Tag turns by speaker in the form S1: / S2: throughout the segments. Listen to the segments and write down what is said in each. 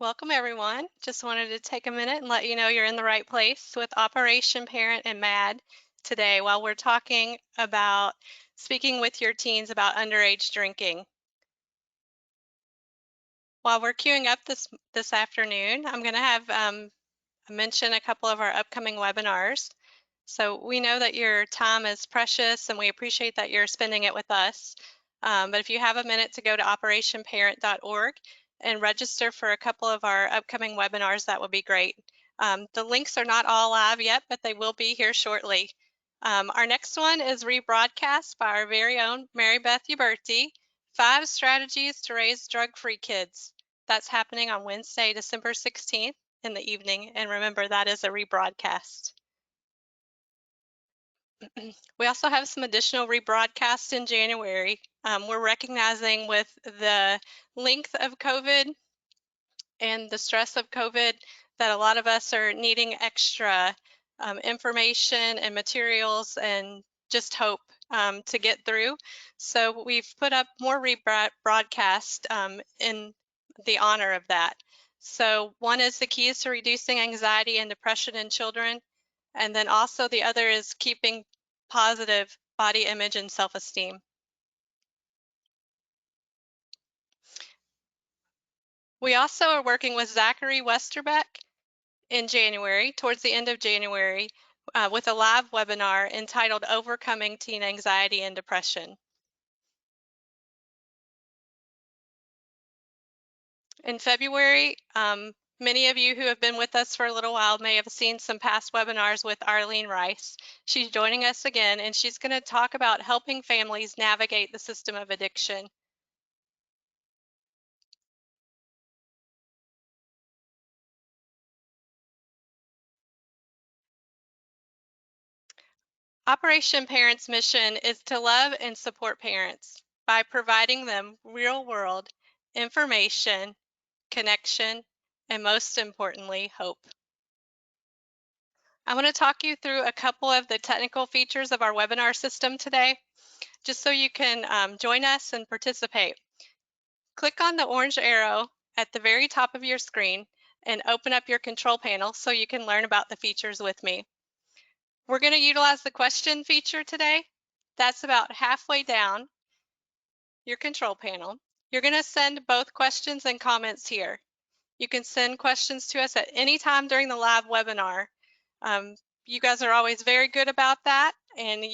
S1: Welcome, everyone. Just wanted to take a minute and let you know you're in the right place with Operation Parent and MAD today while we're talking about speaking with your teens about underage drinking. While we're queuing up this afternoon, I'm going to have mention a couple of our upcoming webinars. So we know that your time is precious and we appreciate that you're spending it with us. But if you have a minute to go to operationparent.org and register for a couple of our upcoming webinars, that would be great. The links are not all live yet, but they will be here shortly. Our next one is rebroadcast by our very own Mary Beth Uberti, 5 Strategies to Raise Drug-Free Kids. That's happening on Wednesday, December 16th in the evening, and remember that is a rebroadcast. We also have some additional rebroadcasts in January. We're recognizing with the length of COVID and the stress of COVID that a lot of us are needing extra information and materials and just hope to get through. So we've put up more rebroadcast in the honor of that. So one is the keys to reducing anxiety and depression in children. And then also the other is keeping positive body image and self-esteem. We also are working with Zachary Westerbeck in January, towards the end of January, with a live webinar entitled Overcoming Teen Anxiety and Depression. In February, many of you who have been with us for a little while may have seen some past webinars with Arlene Rice. She's joining us again, and she's going to talk about helping families navigate the system of addiction. Operation Parent's mission is to love and support parents by providing them real-world information, connection, and most importantly, hope. I want to talk you through a couple of the technical features of our webinar system today, just so you can join us and participate. Click on the orange arrow at the very top of your screen and open up your control panel so you can learn about the features with me. We're going to utilize the question feature today. That's about halfway down your control panel. You're going to send both questions and comments here. You can send questions to us at any time during the live webinar. You guys are always very good about that, and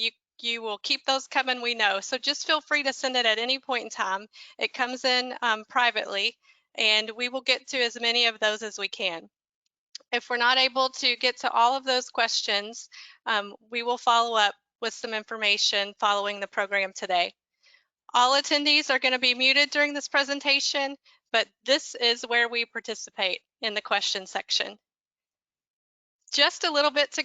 S1: you will keep those coming, we know. So just feel free to send it at any point in time. It comes in privately, and we will get to as many of those as we can. If we're not able to get to all of those questions, we will follow up with some information following the program today. All attendees are going to be muted during this presentation, but this is where we participate in the question section. Just a little bit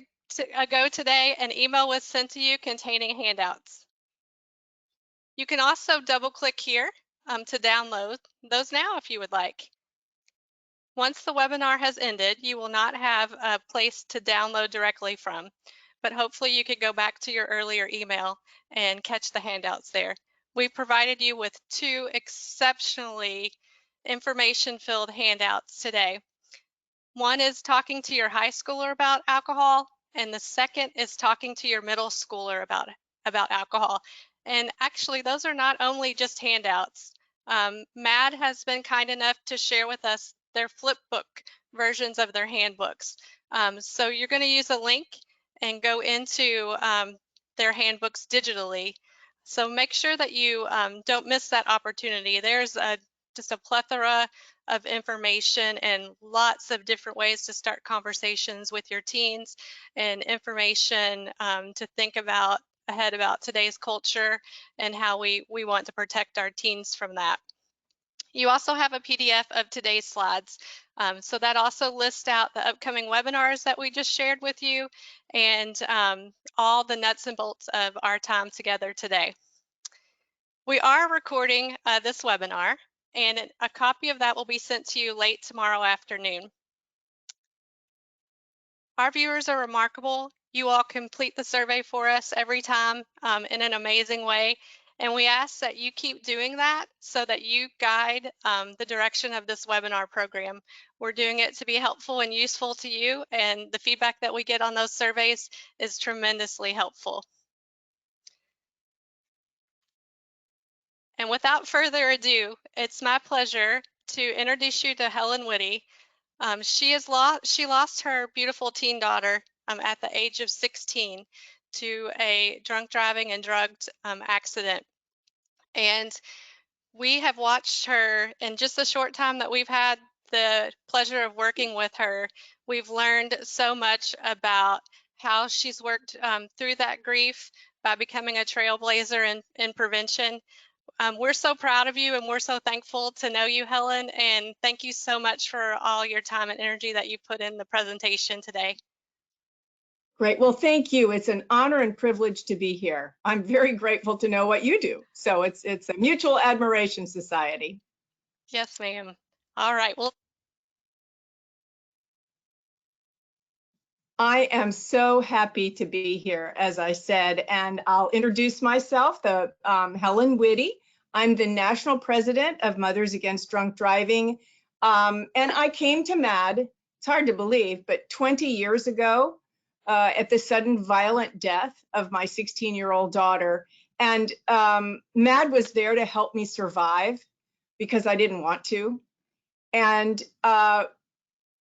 S1: ago today, an email was sent to you containing handouts. You can also double click here to download those now if you would like. Once the webinar has ended, you will not have a place to download directly from, but hopefully you could go back to your earlier email and catch the handouts there. We provided you with 2 exceptionally information-filled handouts today. One is talking to your high schooler about alcohol, and the second is talking to your middle schooler about alcohol. And actually, those are not only just handouts. MAD has been kind enough to share with us their flipbook versions of their handbooks. So you're going to use a link and go into their handbooks digitally. So make sure that you don't miss that opportunity. There's just a plethora of information and lots of different ways to start conversations with your teens, and information to think about ahead about today's culture and how we want to protect our teens from that. You also have a PDF of today's slides. So that also lists out the upcoming webinars that we just shared with you, and all the nuts and bolts of our time together today. We are recording this webinar, and a copy of that will be sent to you late tomorrow afternoon. Our viewers are remarkable. You all complete the survey for us every time in an amazing way, And we ask that you keep doing that so that you guide the direction of this webinar program. We're doing it to be helpful and useful to you, and the feedback that we get on those surveys is tremendously helpful. And without further ado, it's my pleasure to introduce you to Helen Woody. She lost her beautiful teen daughter at the age of 16 to a drunk driving and drugged accident. And we have watched her in just the short time that we've had the pleasure of working with her. We've learned so much about how she's worked through that grief by becoming a trailblazer in prevention. We're so proud of you, and we're so thankful to know you, Helen, and thank you so much for all your time and energy that you put in the presentation today.
S2: Great. Well, thank you. It's an honor and privilege to be here. I'm very grateful to know what you do. So it's a mutual admiration society.
S1: Yes, ma'am. All right. Well,
S2: I am so happy to be here, as I said, and I'll introduce myself, Helen Woody. I'm the National President of Mothers Against Drunk Driving, and I came to MAD, it's hard to believe, but 20 years ago, at the sudden violent death of my 16-year-old daughter. And MAD was there to help me survive because I didn't want to. And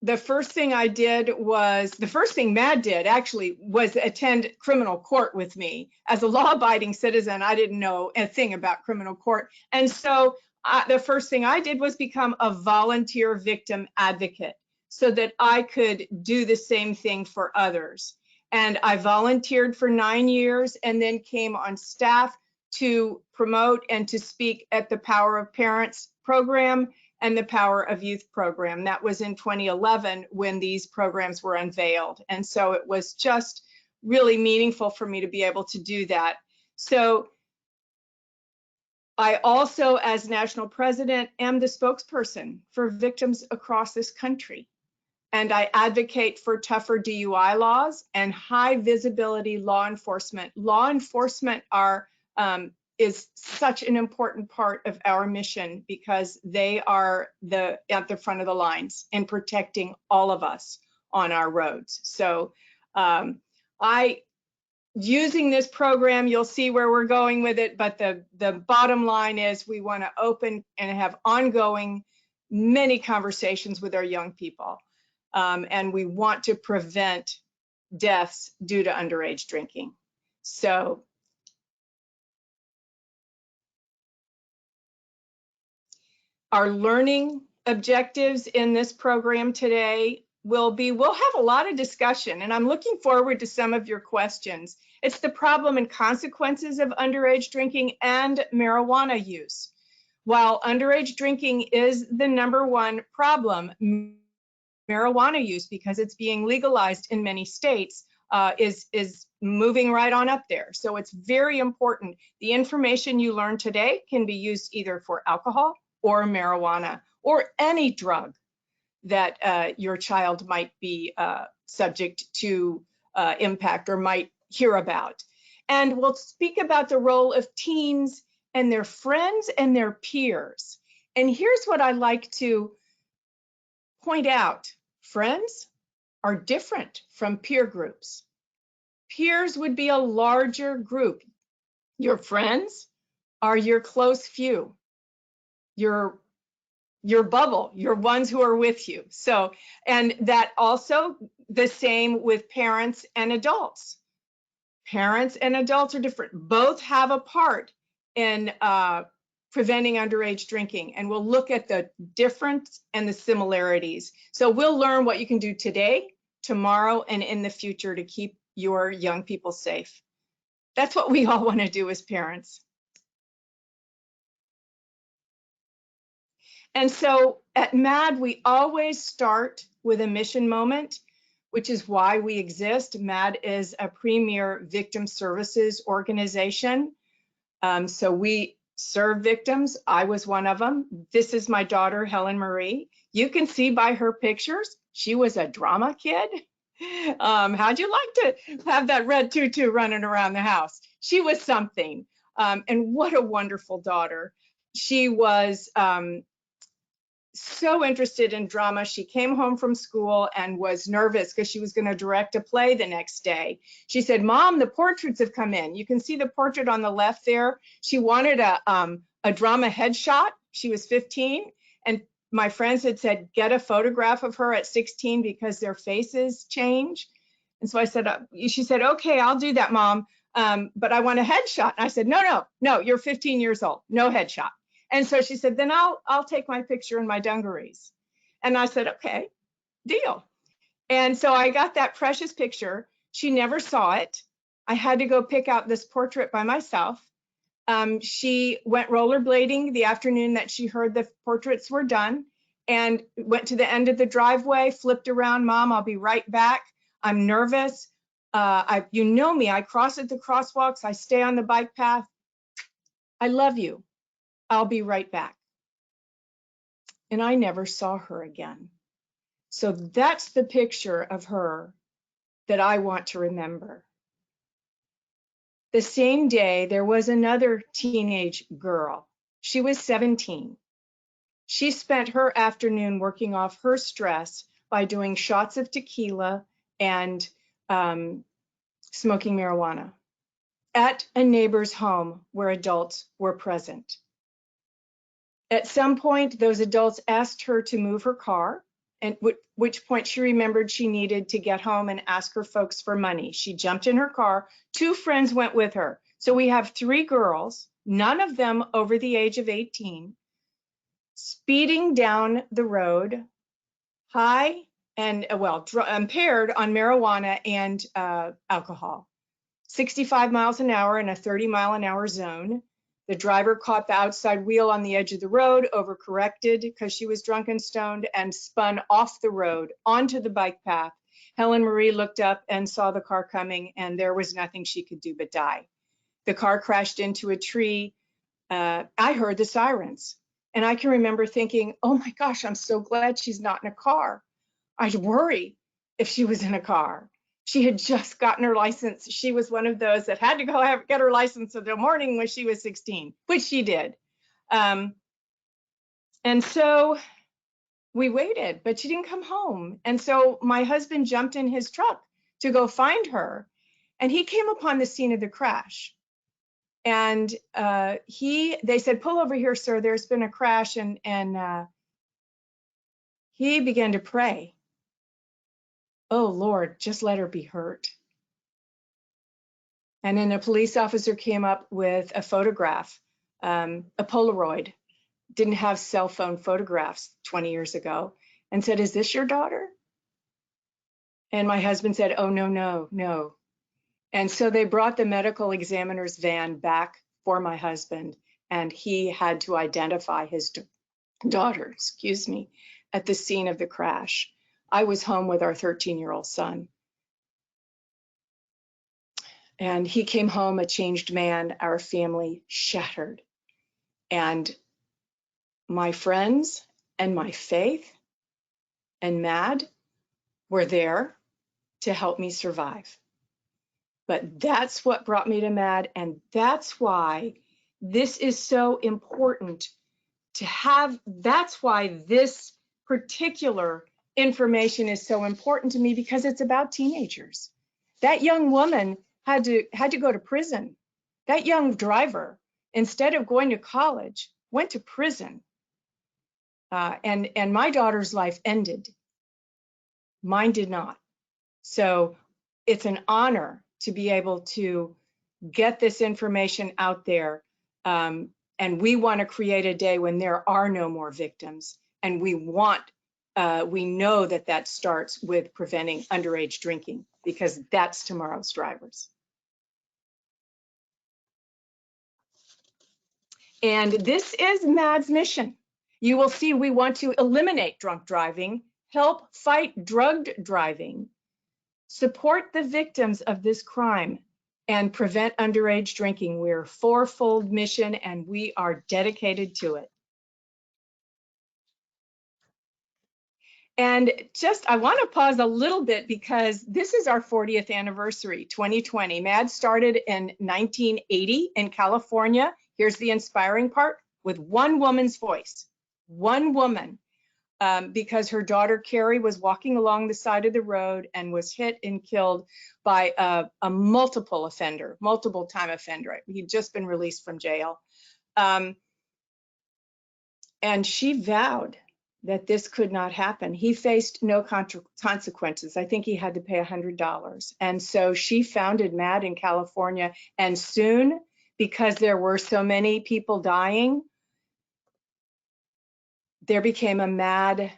S2: the first thing MAD did actually was attend criminal court with me. As a law-abiding citizen, I didn't know a thing about criminal court. And so the first thing I did was become a volunteer victim advocate so that I could do the same thing for others. And I volunteered for 9 years and then came on staff to promote and to speak at the Power of Parents program and the Power of Youth program. That was in 2011 when these programs were unveiled. And so it was just really meaningful for me to be able to do that. So I also, as national president, am the spokesperson for victims across this country. And I advocate for tougher DUI laws and high visibility law enforcement. Law enforcement is such an important part of our mission because they are at the front of the lines in protecting all of us on our roads. So using this program, you'll see where we're going with it, but the bottom line is we want to open and have ongoing many conversations with our young people. And we want to prevent deaths due to underage drinking. So our learning objectives in this program today we'll have a lot of discussion, and I'm looking forward to some of your questions. It's the problem and consequences of underage drinking and marijuana use. While underage drinking is the #1 problem, marijuana use, because it's being legalized in many states, is moving right on up there. So it's very important. The information you learn today can be used either for alcohol or marijuana or any drug that your child might be subject to impact or might hear about. And we'll speak about the role of teens and their friends and their peers. And here's what I like to point out. Friends are different from peer groups. Peers would be a larger group. Your friends are your close few, your bubble, your ones who are with you. So, and that also the same with parents and adults. Parents and adults are different. Both have a part in preventing underage drinking, and we'll look at the difference and the similarities. So we'll learn what you can do today, tomorrow, and in the future to keep your young people safe. That's what we all want to do as parents. And so at MAD, we always start with a mission moment, which is why we exist. MAD is a premier victim services organization. So we serve victims. I was one of them. This is my daughter, Helen Marie. You can see by her pictures, she was a drama kid. How'd you like to have that red tutu running around the house? She was something. And what a wonderful daughter. She was so interested in drama. She came home from school and was nervous because she was going to direct a play the next day. She said, "Mom, the portraits have come in." You can see the portrait on the left there. She wanted a drama headshot. She was 15, and my friends had said, "Get a photograph of her at 16 because their faces change." And so I said, she said, "Okay, I'll do that, Mom, but I want a headshot." And I said, no, you're 15 years old, no headshot." And so she said, "Then I'll take my picture in my dungarees." And I said, "Okay, deal." And so I got that precious picture. She never saw it. I had to go pick out this portrait by myself. She went rollerblading the afternoon that she heard the portraits were done, and went to the end of the driveway, flipped around. "Mom, I'll be right back. I'm nervous. You know me, I cross at the crosswalks. I stay on the bike path. I love you. I'll be right back." And I never saw her again. So that's the picture of her that I want to remember. The same day, there was another teenage girl. She was 17. She spent her afternoon working off her stress by doing shots of tequila and smoking marijuana at a neighbor's home where adults were present. At some point, those adults asked her to move her car, at which point she remembered she needed to get home and ask her folks for money. She jumped in her car. 2 friends went with her. So we have 3 girls, none of them over the age of 18, speeding down the road, high and, impaired on marijuana and alcohol. 65 miles an hour in a 30-mile-an-hour zone. The driver caught the outside wheel on the edge of the road, overcorrected because she was drunk and stoned, and spun off the road onto the bike path. Helen Marie looked up and saw the car coming, and there was nothing she could do but die. The car crashed into a tree. I heard the sirens, and I can remember thinking, "Oh my gosh, I'm so glad she's not in a car. I'd worry if she was in a car." She had just gotten her license. She was one of those that had to go get her license in the morning when she was 16, which she did. And so we waited, but she didn't come home. And so my husband jumped in his truck to go find her, and he came upon the scene of the crash. And they said, "Pull over here, sir. There's been a crash." And he began to pray, "Oh, Lord, just let her be hurt." And then a police officer came up with a photograph, a Polaroid, didn't have cell phone photographs 20 years ago, and said, "Is this your daughter?" And my husband said, "Oh, no." And so they brought the medical examiner's van back for my husband, and he had to identify his daughter, at the scene of the crash. I was home with our 13-year-old son. And he came home a changed man, our family shattered. And my friends and my faith and MAD were there to help me survive. But that's what brought me to MAD, and that's why this is so important to have. That's why this particular information is so important to me, because it's about teenagers. That young woman had to go to prison. That young driver, instead of going to college, went to prison. And my daughter's life ended. Mine did not. So it's an honor to be able to get this information out there. And we want to create a day when there are no more victims. And we know that starts with preventing underage drinking, because that's tomorrow's drivers. And this is MAD's mission. You will see we want to eliminate drunk driving, help fight drugged driving, support the victims of this crime, and prevent underage drinking. We're a 4-fold mission, and we are dedicated to it. And I want to pause a little bit because this is our 40th anniversary, 2020. MAD started in 1980 in California. Here's the inspiring part, with one woman's voice, one woman, because her daughter Carrie was walking along the side of the road and was hit and killed by a multiple time offender. He'd just been released from jail. And she vowed that this could not happen. He faced no consequences. I think he had to pay $100. And so she founded MAD in California. And soon, because there were so many people dying, there became a MAD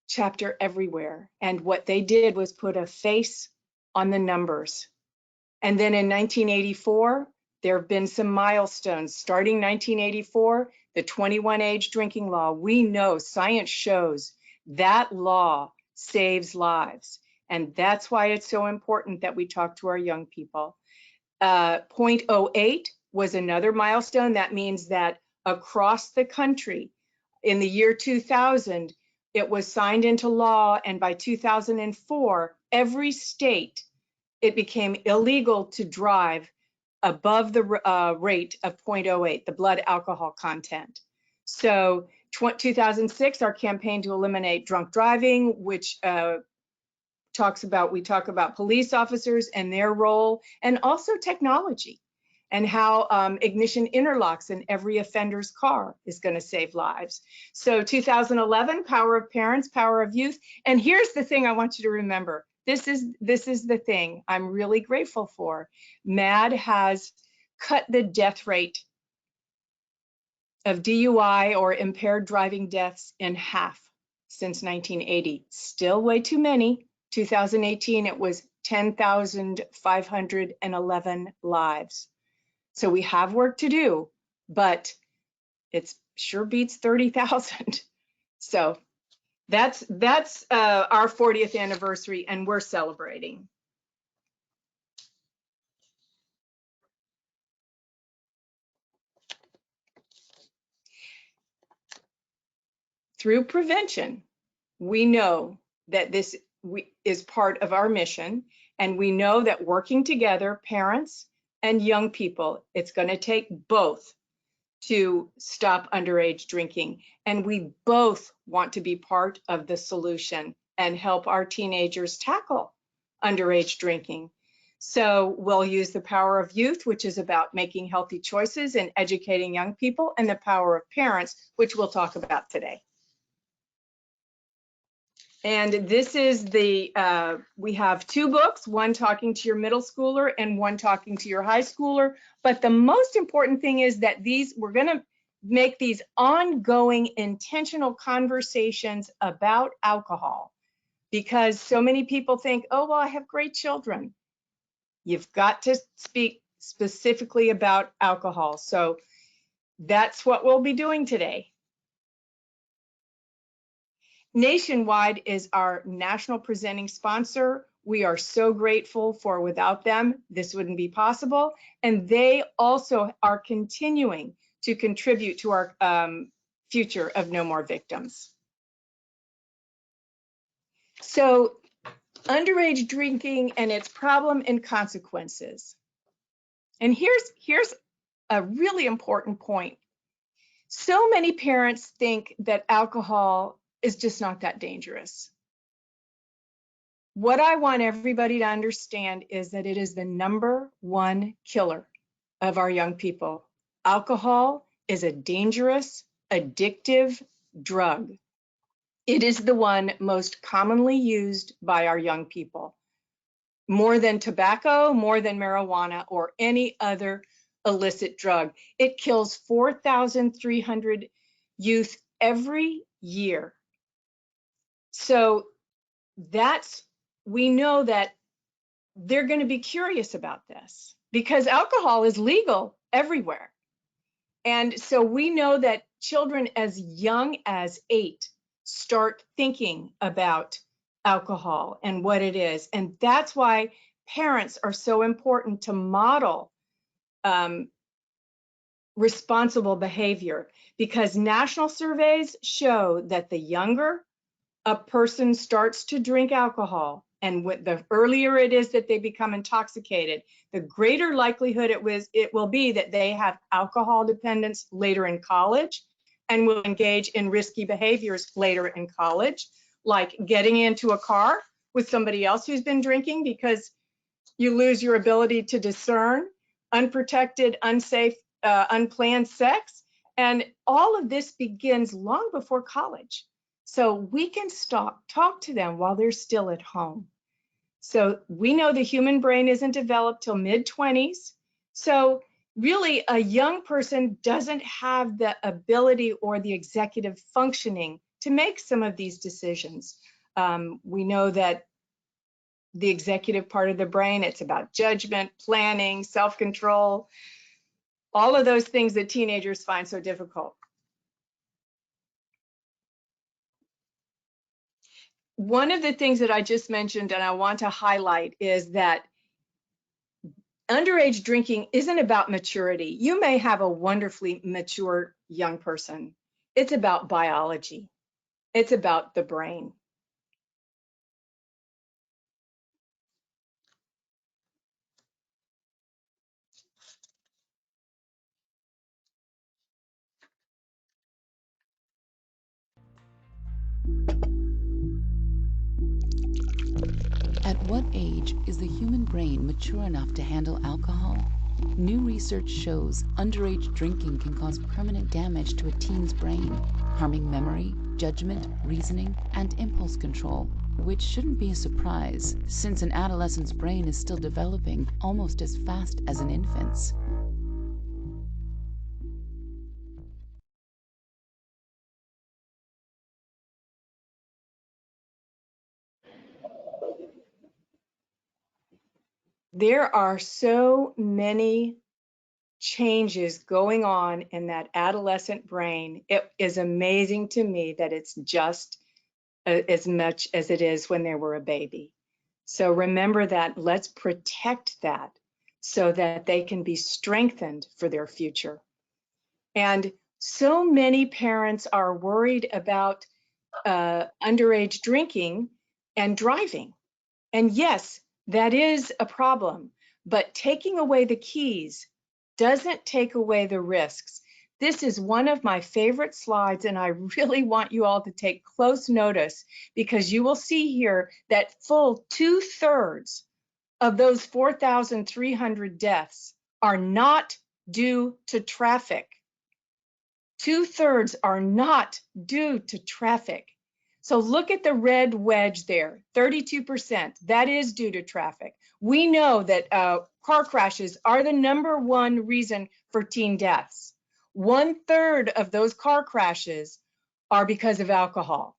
S2: chapter everywhere. And what they did was put a face on the numbers. And then in 1984, there have been some milestones. Starting 1984, the 21 age drinking law. We know, science shows that law saves lives. And that's why it's so important that we talk to our young people. 0.08 was another milestone. That means that across the country, in the year 2000, it was signed into law. And by 2004, every state, it became illegal to drive above the rate of 0.08, the blood alcohol content. So 2006, our campaign to eliminate drunk driving, which we talk about police officers and their role, and also technology and how ignition interlocks in every offender's car is going to save lives. So 2011, power of parents, power of youth. And here's the thing I want you to remember. This is the thing I'm really grateful for. MAD has cut the death rate of DUI or impaired driving deaths in half since 1980. Still way too many. 2018, it was 10,511 lives. So we have work to do, but it sure beats 30,000. So that's our 40th anniversary, and we're celebrating. Through prevention, we know that this is part of our mission, and we know that working together, parents and young people, it's going to take both to stop underage drinking. And we both want to be part of the solution and help our teenagers tackle underage drinking. So we'll use the power of youth, which is about making healthy choices and educating young people, and the power of parents, which we'll talk about today. And this is we have two books, one talking to your middle schooler and one talking to your high schooler. But the most important thing is that we're going to make these ongoing intentional conversations about alcohol, because so many people think, oh, well, I have great children. You've got to speak specifically about alcohol. So that's what we'll be doing today. Nationwide is our national presenting sponsor. We are so grateful for without them, this wouldn't be possible. And they also are continuing to contribute to our future of no more victims. So underage drinking and its problem and consequences. And here's a really important point. So many parents think that alcohol is just not that dangerous. What I want everybody to understand is that it is the #1 killer of our young people. Alcohol is a dangerous, addictive drug. It is the one most commonly used by our young people, more than tobacco, more than marijuana, or any other illicit drug. It kills 4,300 youth every year. So we know that they're going to be curious about this because alcohol is legal everywhere. And so we know that children as young as 8 start thinking about alcohol and what it is. And that's why parents are so important to model responsible behavior, because national surveys show that the younger a person starts to drink alcohol, and the earlier it is that they become intoxicated, the greater likelihood it will be that they have alcohol dependence later in college and will engage in risky behaviors later in college, like getting into a car with somebody else who's been drinking because you lose your ability to discern, unprotected, unsafe, unplanned sex. And all of this begins long before college. So we can talk to them while they're still at home. So we know the human brain isn't developed till mid-20s. So really a young person doesn't have the ability or the executive functioning to make some of these decisions. We know that the executive part of the brain, it's about judgment, planning, self-control, all of those things that teenagers find so difficult. One of the things that I just mentioned and I want to highlight is that underage drinking isn't about maturity. You may have a wonderfully mature young person. It's about biology. It's about the brain.
S3: At what age is the human brain mature enough to handle alcohol? New research shows underage drinking can cause permanent damage to a teen's brain, harming memory, judgment, reasoning, and impulse control, which shouldn't be a surprise since an adolescent's brain is still developing almost as fast as an infant's.
S2: There are so many changes going on in that adolescent brain. It is amazing to me that it's just as much as it is when they were a baby. So remember that. Let's protect that so that they can be strengthened for their future. And so many parents are worried about underage drinking and driving. And yes, that is a problem, but taking away the keys doesn't take away the risks. This is one of my favorite slides, and I really want you all to take close notice because you will see here that full 2/3 of those 4,300 deaths are not due to traffic. 2/3 are not due to traffic. So look at the red wedge there, 32%. That is due to traffic. We know that car crashes are the #1 reason for teen deaths. 1/3 of those car crashes are because of alcohol.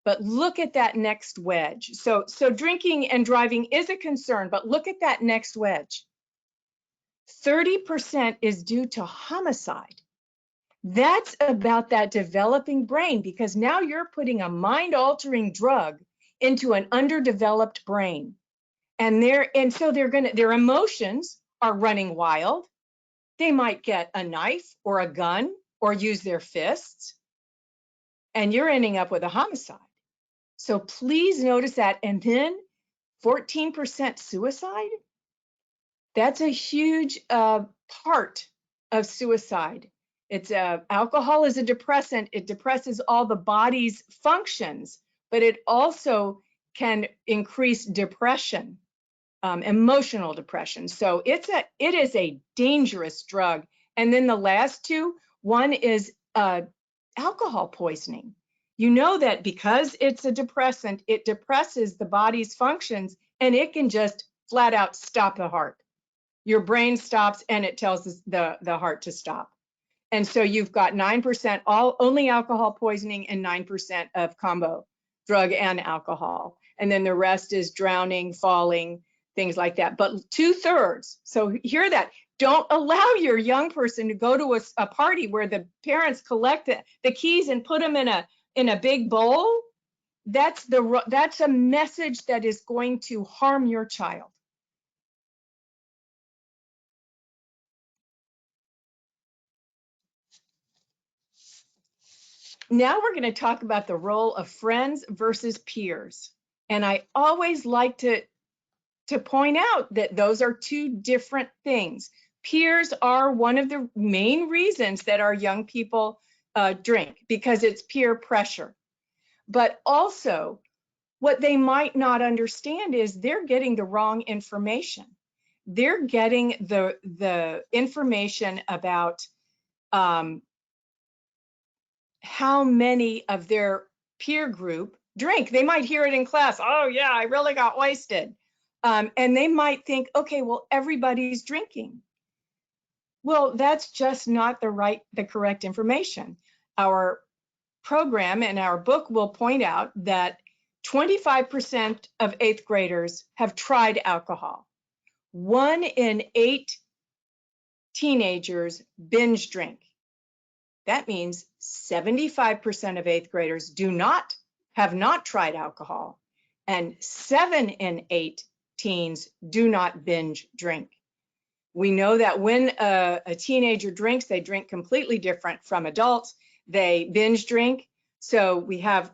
S2: But look at that next wedge. So drinking and driving is a concern, but look at that next wedge. 30% is due to homicide. That's about that developing brain, because now you're putting a mind-altering drug into an underdeveloped brain. And so their emotions are running wild. They might get a knife or a gun or use their fists, and you're ending up with a homicide. So please notice that. And then 14% suicide. That's a huge part of suicide. It's alcohol is a depressant. It depresses all the body's functions, but it also can increase depression, emotional depression. So it is a dangerous drug. And then the last two, one is alcohol poisoning. You know that because it's a depressant, it depresses the body's functions, and it can just flat out stop the heart. Your brain stops and it tells the heart to stop. And so you've got 9% only alcohol poisoning and 9% of combo drug and alcohol. And then the rest is drowning, falling, things like that. But 2/3, so hear that. Don't allow your young person to go to a party where the parents collect the keys and put them in a big bowl. That's a message that is going to harm your child. Now we're going to talk about the role of friends versus peers. And I always like to point out that those are two different things. Peers are one of the main reasons that our young people drink, because it's peer pressure. But also, what they might not understand is they're getting the wrong information. They're getting the information about how many of their peer group drink. They might hear it in class. Oh yeah, I really got wasted. And they might think, okay, well, everybody's drinking. Well, that's just not the correct information. Our program and our book will point out that 25% of 8th graders have tried alcohol. 1 in 8 teenagers binge drink. That means 75% of 8th graders have not tried alcohol, and 7 in 8 teens do not binge drink. We know that when a teenager drinks, they drink completely different from adults. They binge drink. So we have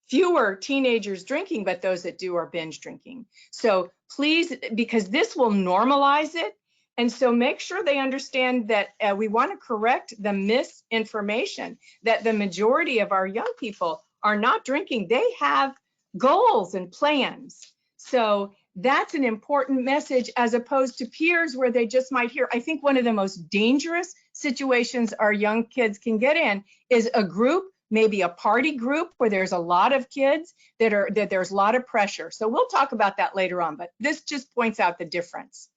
S2: fewer teenagers drinking, but those that do are binge drinking. So please, because this will normalize it. And so make sure they understand that we want to correct the misinformation that the majority of our young people are not drinking. They have goals and plans. So that's an important message, as opposed to peers where they just might hear. I think one of the most dangerous situations our young kids can get in is a group, maybe a party group where there's a lot of kids that there's a lot of pressure. So we'll talk about that later on, but this just points out the difference.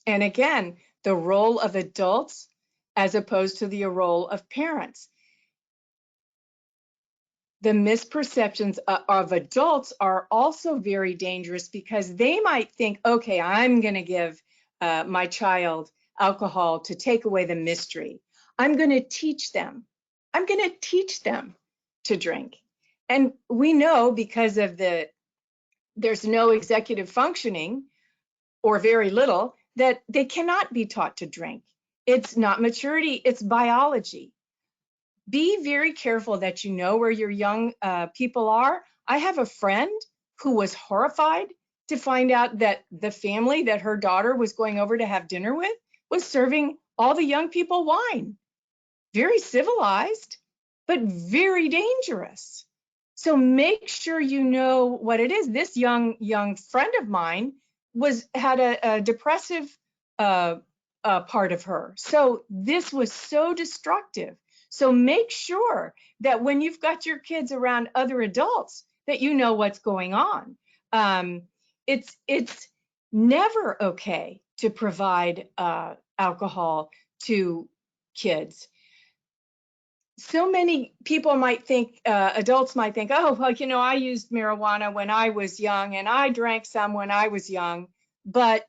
S2: And again, the role of adults as opposed to the role of parents. The misperceptions of adults are also very dangerous, because they might think, okay, I'm going to give my child alcohol to take away the mystery. I'm going to teach them. I'm going to teach them to drink. And we know, because of there's no executive functioning, or very little, that they cannot be taught to drink. It's not maturity, it's biology. Be very careful that you know where your young people are. I have a friend who was horrified to find out that the family that her daughter was going over to have dinner with was serving all the young people wine. Very civilized, but very dangerous. So make sure you know what it is. This young friend of mine had a depressive part of her. So this was so destructive. So make sure that when you've got your kids around other adults, that you know what's going on. It's never okay to provide alcohol to kids. So many people might think, adults might think, oh, well, you know, I used marijuana when I was young, and I drank some when I was young. But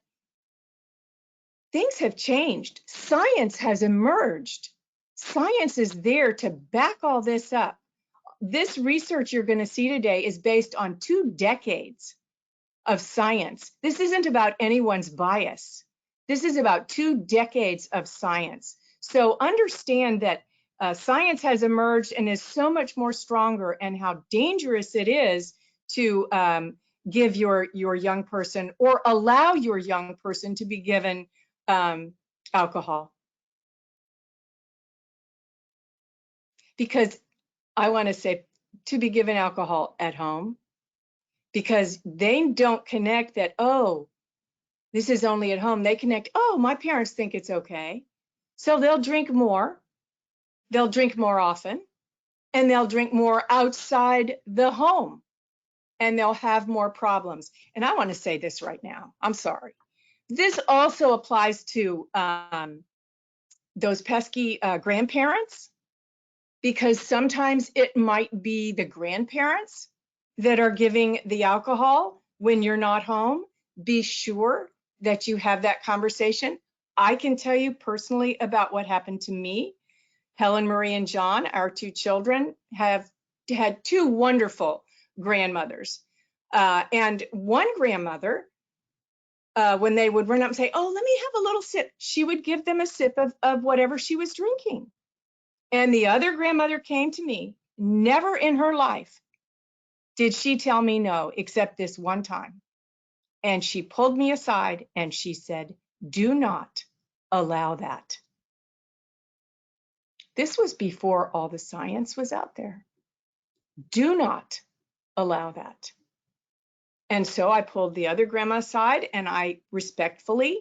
S2: things have changed. Science has emerged. Science is there to back all this up. This research you're going to see today is based on 2 decades of science. This isn't about anyone's bias. This is about 2 decades of science. So understand that science has emerged and is so much more stronger, and how dangerous it is to give your young person, or allow your young person to be given alcohol. Because I want to say, to be given alcohol at home, because they don't connect that, oh, this is only at home. They connect, oh, my parents think it's okay. So they'll drink more. They'll drink more often, and they'll drink more outside the home, and they'll have more problems. And I want to say this right now. I'm sorry. This also applies to those pesky grandparents, because sometimes it might be the grandparents that are giving the alcohol when you're not home. Be sure that you have that conversation. I can tell you personally about what happened to me. Helen, Marie, and John, our 2 children, have had 2 wonderful grandmothers. And one grandmother when they would run up and say, oh, let me have a little sip, she would give them a sip of whatever she was drinking. And the other grandmother came to me. Never in her life did she tell me no, except this one time. And she pulled me aside and she said, do not allow that. This was before all the science was out there. Do not allow that. And so I pulled the other grandma aside and I respectfully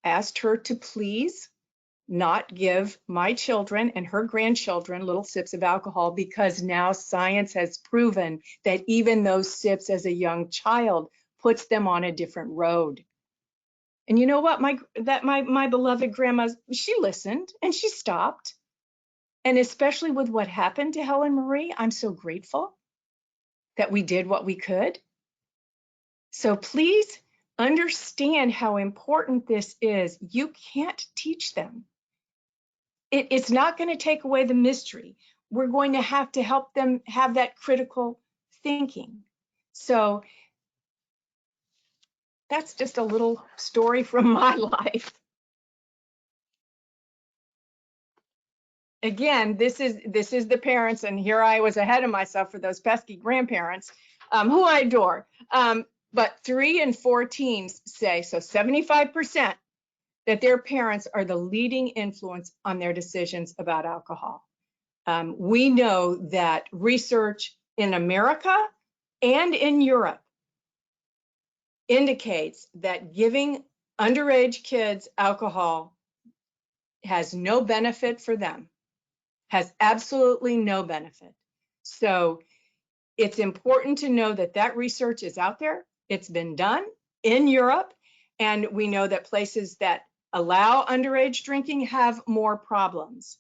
S2: asked her to please not give my children and her grandchildren little sips of alcohol, because now science has proven that even those sips as a young child puts them on a different road. And you know what, my beloved grandma, she listened and she stopped. And especially with what happened to Helen Marie, I'm so grateful that we did what we could. So please understand how important this is. You can't teach them. It's not going to take away the mystery. We're going to have to help them have that critical thinking. So that's just a little story from my life. Again, this is the parents, and here I was ahead of myself for those pesky grandparents, who I adore. But 3 and 4 teens say, so 75%, that their parents are the leading influence on their decisions about alcohol. We know that research in America and in Europe indicates that giving underage kids alcohol has no benefit for them, has absolutely no benefit. So it's important to know that that research is out there. It's been done in Europe, and we know that places that allow underage drinking have more problems.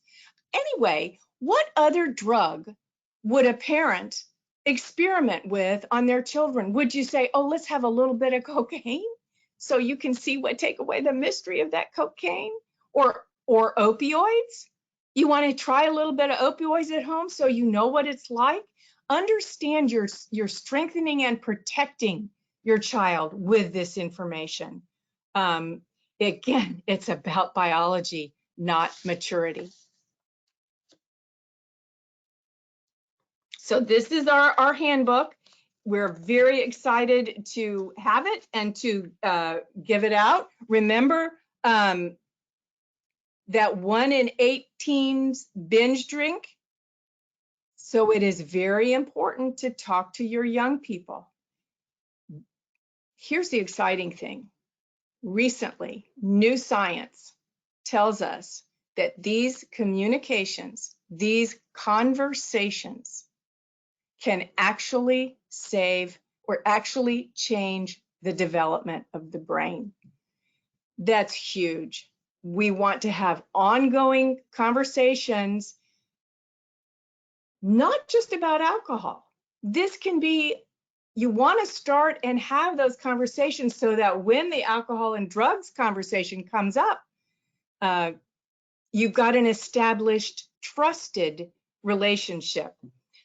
S2: Anyway, what other drug would a parent experiment with on their children? Would you say, oh, let's have a little bit of cocaine so you can see what take away the mystery of that cocaine? Or opioids? You want to try a little bit of opioids at home so you know what it's like? Understand you're strengthening and protecting your child with this information. Again, it's about biology, not maturity. So this is our handbook. We're very excited to have it and to give it out. Remember that 1 in 8 teens binge drink. So it is very important to talk to your young people. Here's the exciting thing. Recently, new science tells us that these communications, these conversations, can actually save or actually change the development of the brain. That's huge. We want to have ongoing conversations, not just about alcohol. This can be, you want to start and have those conversations so that when the alcohol and drugs conversation comes up, you've got an established, trusted relationship.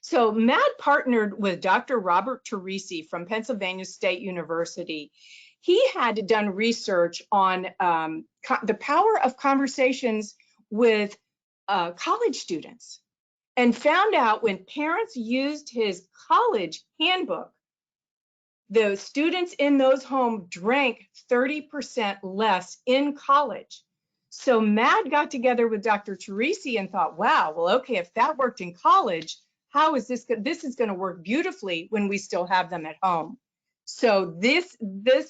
S2: So Matt partnered with Dr. Robert Teresi from Pennsylvania State University. He had done research on the power of conversations with college students, and found out when parents used his college handbook, the students in those homes drank 30% less in college. So Matt got together with Dr. Teresi and thought, wow, well, okay, if that worked in college, how is this is going to work beautifully when we still have them at home. So this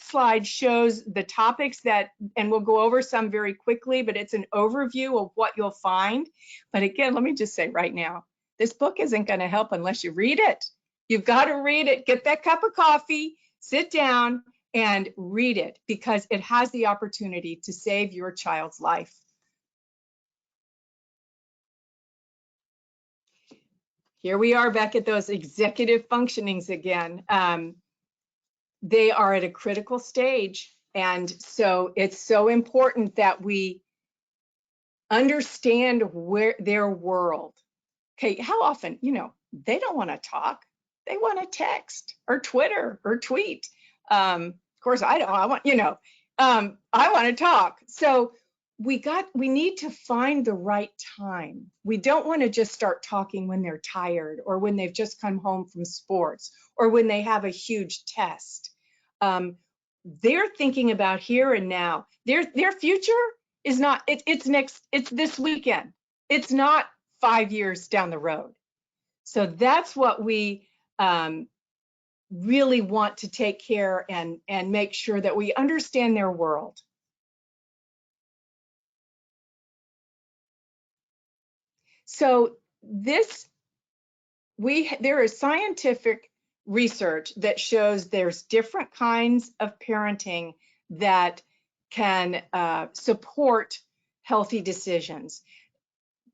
S2: slide shows the topics that, and we'll go over some very quickly, but it's an overview of what you'll find. But again, let me just say right now, this book isn't going to help unless you read it. You've got to read it, get that cup of coffee, sit down and read it, because it has the opportunity to save your child's life. Here we are back at those executive functionings again. They are at a critical stage. And so it's so important that we understand their world. Okay, how often, they don't want to talk. They want to text or Twitter or tweet. Of course, I don't. I want, I want to talk. So we need to find the right time. We don't want to just start talking when they're tired or when they've just come home from sports or when they have a huge test. They're thinking about here and now. Their future is not, it's this weekend. It's not 5 years down the road. So that's what we really want to take care and make sure that we understand their world. So there is scientific research that shows there's different kinds of parenting that can support healthy decisions.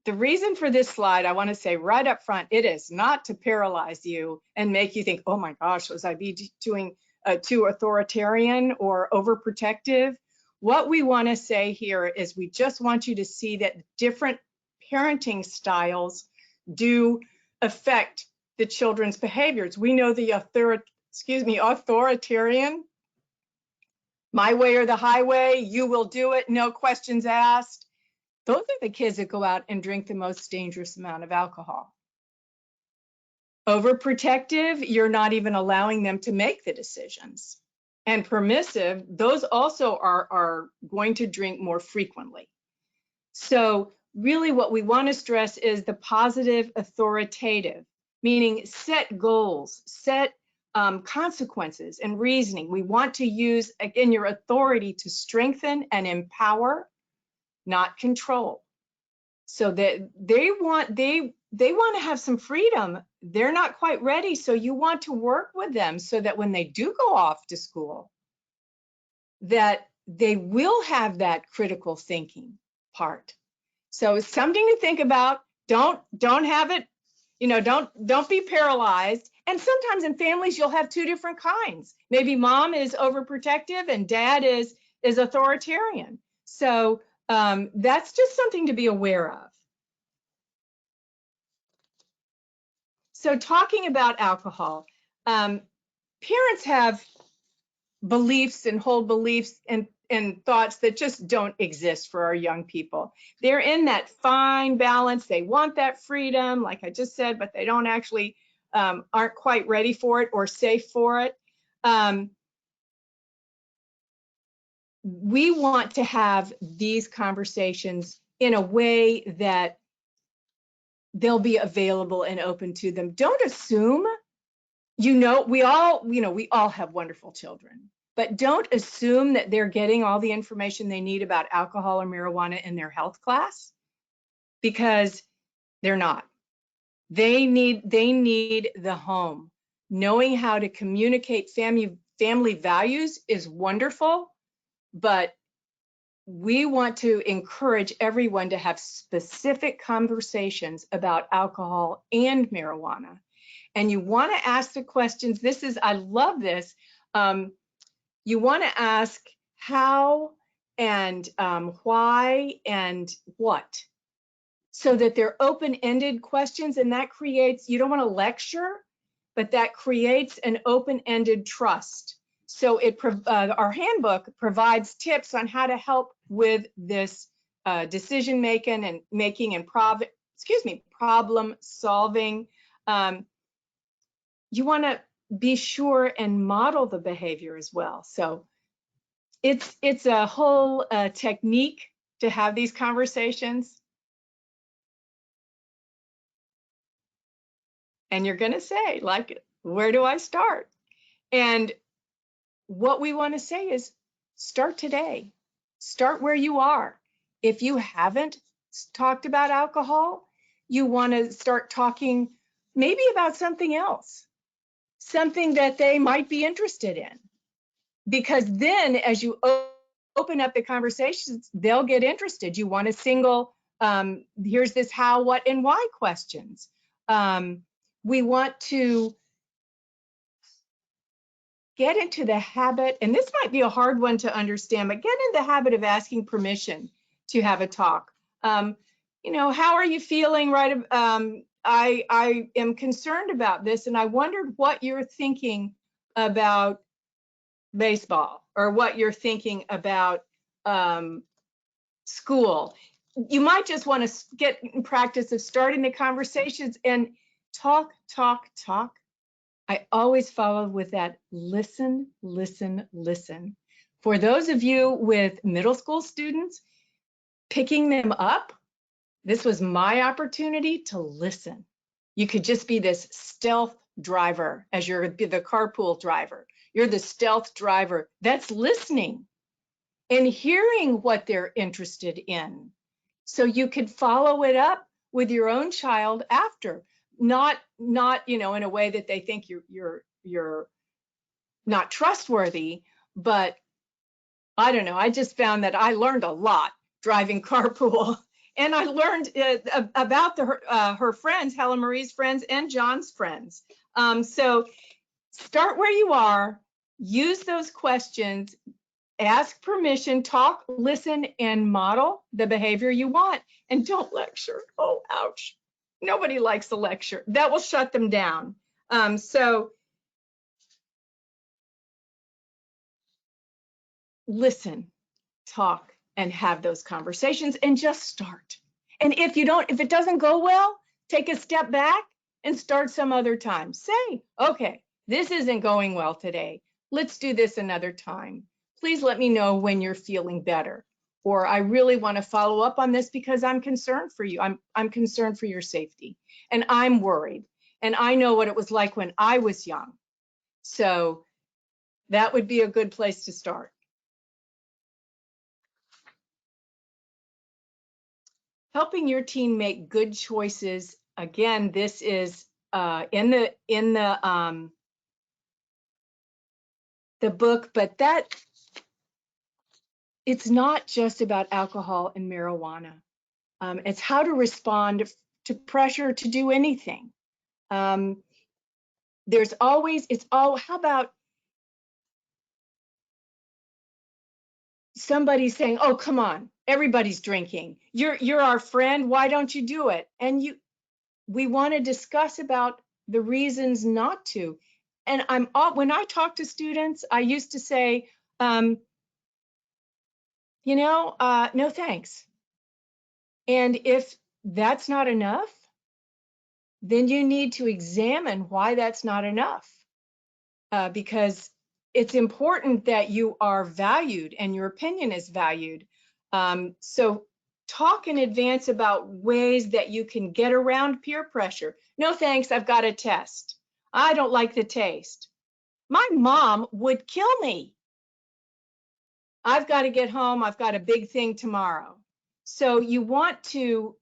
S2: The reason for this slide, I want to say right up front, it is not to paralyze you and make you think, oh my gosh, was I be doing too authoritarian or overprotective? What we want to say here is we just want you to see that different parenting styles do affect the children's behaviors. We know the authoritarian, my way or the highway, you will do it, no questions asked. Those are the kids that go out and drink the most dangerous amount of alcohol. Overprotective, you're not even allowing them to make the decisions. And permissive, those also are going to drink more frequently. So really what we want to stress is the positive authoritative, meaning set goals, set consequences and reasoning. We want to use, again, your authority to strengthen and empower, not control. So that they want to have some freedom. They're not quite ready. So you want to work with them so that when they do go off to school, that they will have that critical thinking part. So it's something to think about. Don't have it, don't be paralyzed. And sometimes in families, you'll have two different kinds. Maybe mom is overprotective and dad is authoritarian. So that's just something to be aware of. So talking about alcohol, parents have beliefs and hold beliefs and thoughts that just don't exist for our young people. They're in that fine balance. They want that freedom, like I just said, but they don't actually, aren't quite ready for it or safe for it. We want to have these conversations in a way that they'll be available and open to them. Don't assume, we all have wonderful children, but don't assume that they're getting all the information they need about alcohol or marijuana in their health class, because they're not. They need the home. Knowing how to communicate family values is wonderful, but we want to encourage everyone to have specific conversations about alcohol and marijuana. And you want to ask the questions. I love this. You want to ask how and why and what, so that they're open-ended questions, and that creates, you don't want to lecture, but that creates an open-ended trust. So our handbook provides tips on how to help with this decision making and problem solving. You want to be sure and model the behavior as well. So it's a whole technique to have these conversations. And you're going to say, like, where do I start? And what we want to say is start today. Start where you are. If you haven't talked about alcohol, you want to start talking maybe about something else, something that they might be interested in. Because then as you open up the conversations, they'll get interested. You want to single, here's this how, what, and why questions. We want to get into the habit, and this might be a hard one to understand, but get in the habit of asking permission to have a talk. How are you feeling, right? I am concerned about this, and I wondered what you're thinking about baseball. or what you're thinking about school. You might just want to get in practice of starting the conversations and talk. I always follow with that listen. For those of you with middle school students, picking them up, this was my opportunity to listen. You could just be this stealth driver as you're the carpool driver. You're the stealth driver that's listening and hearing what they're interested in. So you could follow it up with your own child after, not in a way that they think you're not trustworthy, but I don't know. I just found that I learned a lot driving carpool, and I learned about her friends, Helen Marie's friends and John's friends. So start where you are, use those questions, ask permission, talk, listen, and model the behavior you want. And don't lecture. Oh, ouch. Nobody likes a lecture. That will shut them down. So listen, talk, and have those conversations, and just start. And if it doesn't go well, take a step back and start some other time. Say, okay, this isn't going well today. Let's do this another time. Please let me know when you're feeling better. Or I really want to follow up on this because I'm concerned for you. I'm concerned for your safety, and I'm worried. And I know what it was like when I was young. So that would be a good place to start. Helping your teen make good choices. Again, this is in the book, but it's not just about alcohol and marijuana. It's how to respond to pressure to do anything. There's always, how about somebody saying, oh, come on, everybody's drinking. You're our friend, why don't you do it? And we want to discuss about the reasons not to. And when I talk to students, I used to say, no thanks. And if that's not enough, then you need to examine why that's not enough. Because it's important that you are valued and your opinion is valued. So talk in advance about ways that you can get around peer pressure. No thanks, I've got a test. I don't like the taste. My mom would kill me. I've got to get home. I've got a big thing tomorrow. So you want to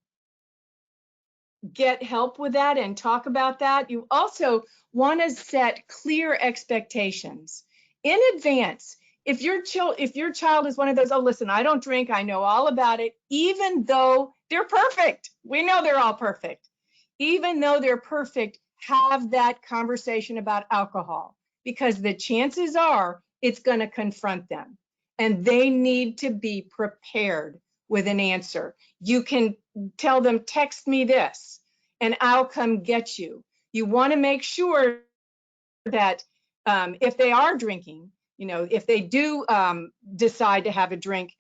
S2: get help with that and talk about that. You also want to set clear expectations in advance. If your child is one of those, oh, listen, I don't drink, I know all about it, even though they're perfect. We know they're all perfect. Even though they're perfect, have that conversation about alcohol, because the chances are it's going to confront them and they need to be prepared with an answer. You can tell them, text me this and I'll come get you. You want to make sure that if they are drinking, if they do decide to have a drink,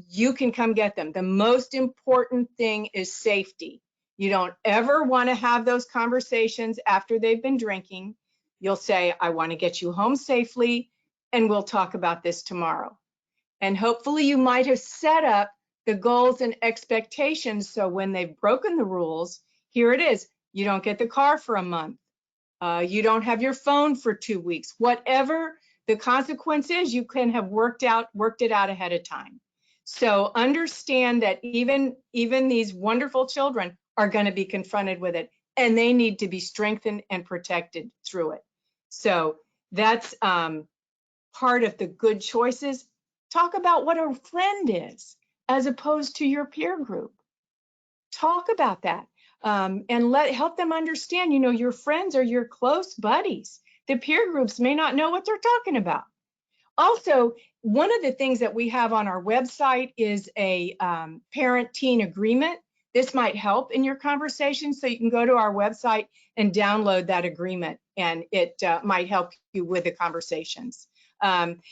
S2: you can come get them. The most important thing is safety. You don't ever want to have those conversations after they've been drinking. You'll say, I want to get you home safely, and we'll talk about this tomorrow. And hopefully you might have set up the goals and expectations so when they've broken the rules, here it is. You don't get the car for a month. You don't have your phone for 2 weeks. Whatever the consequence is, you can have worked it out ahead of time. So understand that even these wonderful children are going to be confronted with it, and they need to be strengthened and protected through it. So that's part of the good choices. Talk about what a friend is as opposed to your peer group. Talk about that and help them understand, your friends are your close buddies. The peer groups may not know what they're talking about. Also, one of the things that we have on our website is a parent-teen agreement. This might help in your conversation, so you can go to our website and download that agreement, and it might help you with the conversations.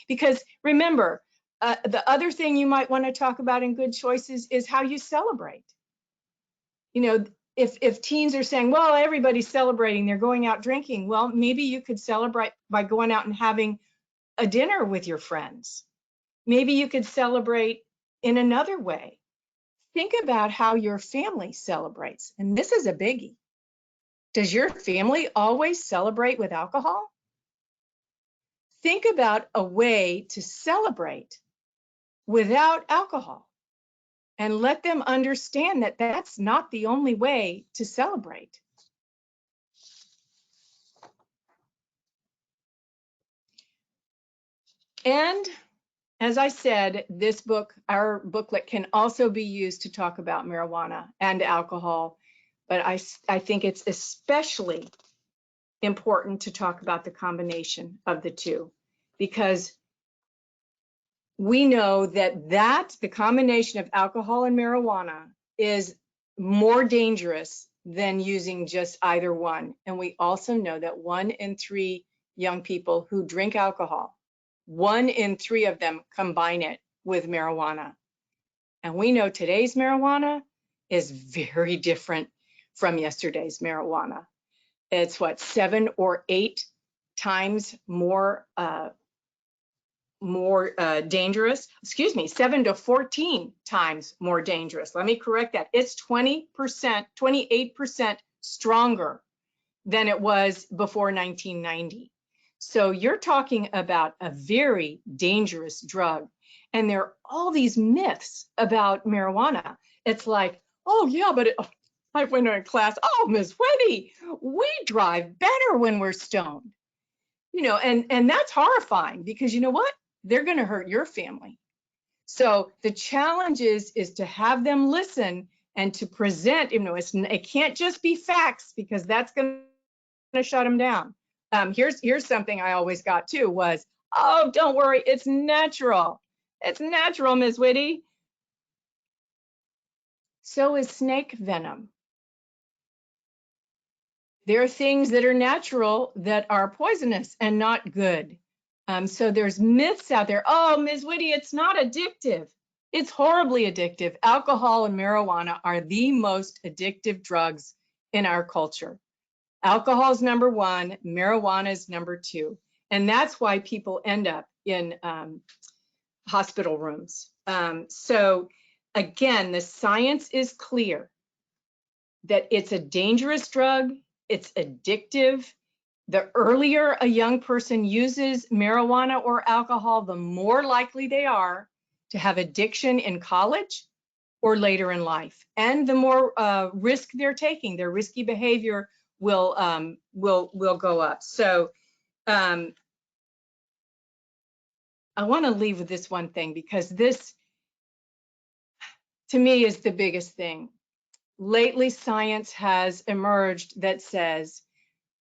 S2: Because remember, the other thing you might want to talk about in good choices is how you celebrate. You know, if teens are saying, well, everybody's celebrating, they're going out drinking, well, maybe you could celebrate by going out and having a dinner with your friends. Maybe you could celebrate in another way. Think about how your family celebrates. And this is a biggie. Does your family always celebrate with alcohol? Think about a way to celebrate without alcohol and let them understand that that's not the only way to celebrate. And as I said, this book, our booklet, can also be used to talk about marijuana and alcohol, but I think it's especially important to talk about the combination of the two, because we know that the combination of alcohol and marijuana is more dangerous than using just either one. And we also know that 1 in 3 young people who drink alcohol, 1 in 3 of them combine it with marijuana. And we know today's marijuana is very different from yesterday's marijuana. It's what, 7 or 8 times more dangerous. Excuse me, 7 to 14 times more dangerous. Let me correct that. It's 20%, 28% stronger than it was before 1990. So you're talking about a very dangerous drug. And there are all these myths about marijuana. It's like, oh yeah, but I went to a class, oh, Ms. Woody, we drive better when we're stoned. You know, and that's horrifying, because you know what? They're going to hurt your family. So the challenge is to have them listen and to present, you know, it can't just be facts, because that's going to shut them down. Here's something I always got too was, oh, don't worry, it's natural. It's natural, Ms. Woody. So is snake venom. There are things that are natural that are poisonous and not good. So there's myths out there. Oh, Ms. Woody, it's not addictive. It's horribly addictive. Alcohol and marijuana are the most addictive drugs in our culture. Alcohol is number 1, marijuana is number 2. And that's why people end up in hospital rooms. So again, the science is clear that it's a dangerous drug, it's addictive. The earlier a young person uses marijuana or alcohol, the more likely they are to have addiction in college or later in life. And the more risk they're taking, their risky behavior will go up. So I want to leave with this one thing, because this, to me, is the biggest thing. Lately, science has emerged that says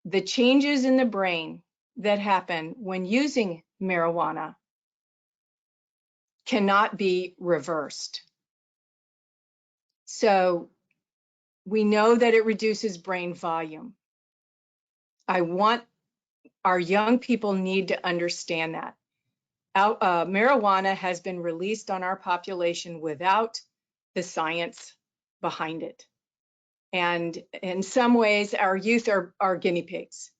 S2: the changes in the brain that happen when using marijuana cannot be reversed. So we know that it reduces brain volume. Our young people need to understand that. Marijuana has been released on our population without the science behind it. And in some ways, our youth are guinea pigs.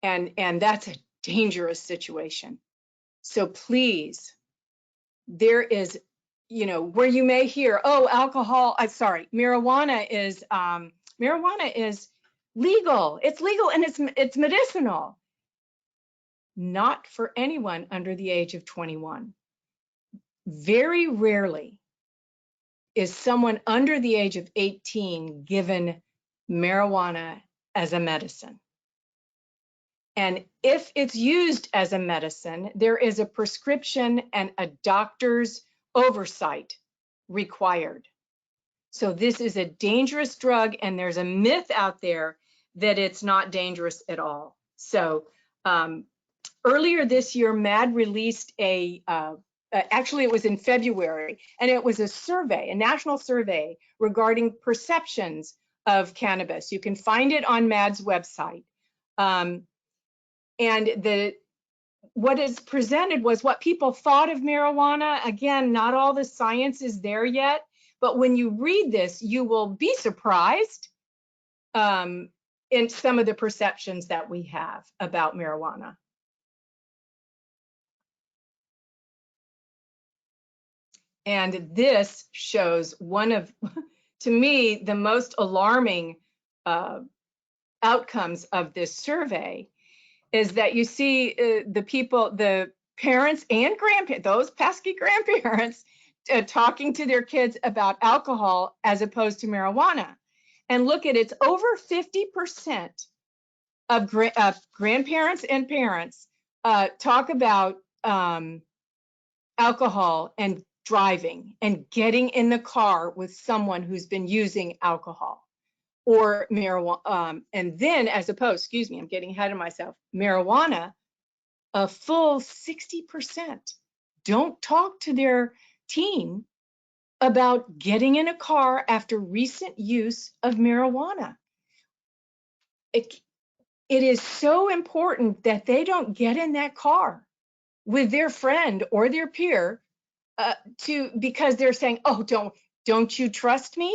S2: And that's a dangerous situation. So please, there is, you know, where you may hear, oh, marijuana is legal. It's legal and it's medicinal. Not for anyone under the age of 21. Very rarely is someone under the age of 18 given marijuana as a medicine. And if it's used as a medicine, there is a prescription and a doctor's oversight required. So this is a dangerous drug, and there's a myth out there that it's not dangerous at all. So earlier this year, MAD released actually it was in February, and it was a survey, a national survey regarding perceptions of cannabis. You can find it on MAD's website. And what is presented was what people thought of marijuana. Again, not all the science is there yet, but when you read this, you will be surprised in some of the perceptions that we have about marijuana. And this shows one of, to me, the most alarming outcomes of this survey is that you see the people, the parents and grandparents, those pesky grandparents, talking to their kids about alcohol as opposed to marijuana. And look at it's over 50% of grandparents and parents talk about alcohol and driving and getting in the car with someone who's been using alcohol or marijuana. And then as opposed, excuse me, I'm getting ahead of myself, marijuana, a full 60% don't talk to their teen about getting in a car after recent use of marijuana. It is so important that they don't get in that car with their friend or their peer because they're saying, oh, don't you trust me?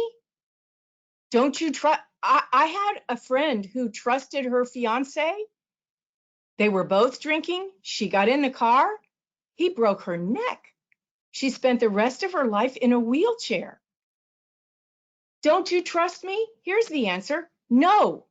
S2: Don't you trust? I had a friend who trusted her fiance. They were both drinking. She got in the car. He broke her neck. She spent the rest of her life in a wheelchair. Don't you trust me? Here's the answer. No.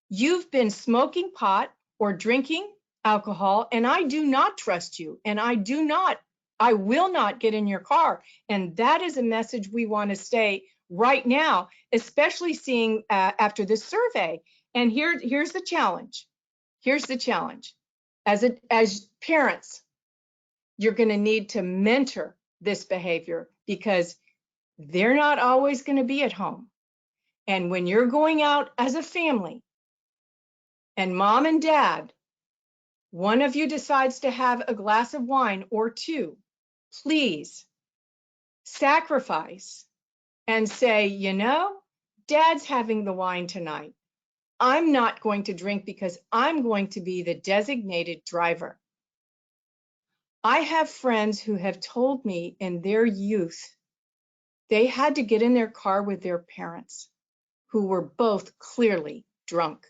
S2: You've been smoking pot or drinking alcohol, and I do not trust you. And I will not get in your car. And that is a message we want to say right now, especially seeing after this survey. And here's the challenge. Here's the challenge. As parents, you're going to need to mentor this behavior because they're not always going to be at home. And when you're going out as a family and mom and dad, one of you decides to have a glass of wine or two, please sacrifice and say, you know, dad's having the wine tonight. I'm not going to drink because I'm going to be the designated driver. I have friends who have told me in their youth, they had to get in their car with their parents who were both clearly drunk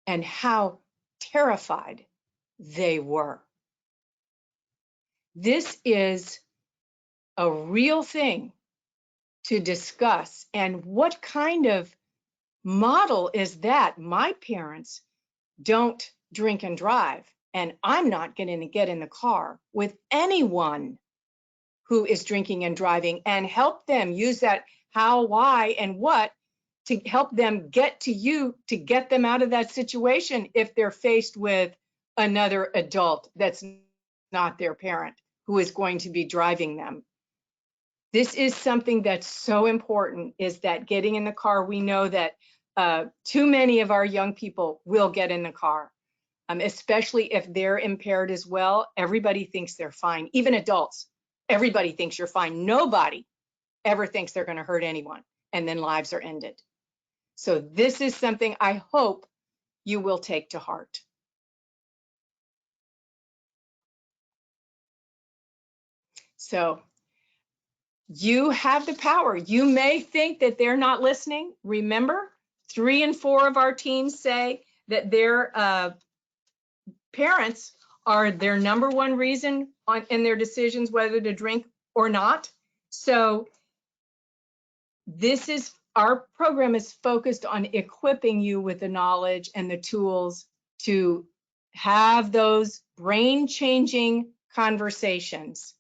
S2: and how terrified they were. This is a real thing to discuss. And what kind of model is that? My parents don't drink and drive, and I'm not going to get in the car with anyone who is drinking and driving and help them use that how, why, and what to help them get to you to get them out of that situation if they're faced with another adult that's not their parent who is going to be driving them. This is something that's so important, is that getting in the car. We know that too many of our young people will get in the car, especially if they're impaired as well. Everybody thinks they're fine, even adults. Everybody thinks you're fine. Nobody ever thinks they're going to hurt anyone, and then lives are ended. So this is something I hope you will take to heart. So you have the power. You may think that they're not listening. Remember, 3 in 4 of our teens say that their parents are their number one reason in their decisions whether to drink or not. So our program is focused on equipping you with the knowledge and the tools to have those brain-changing conversations.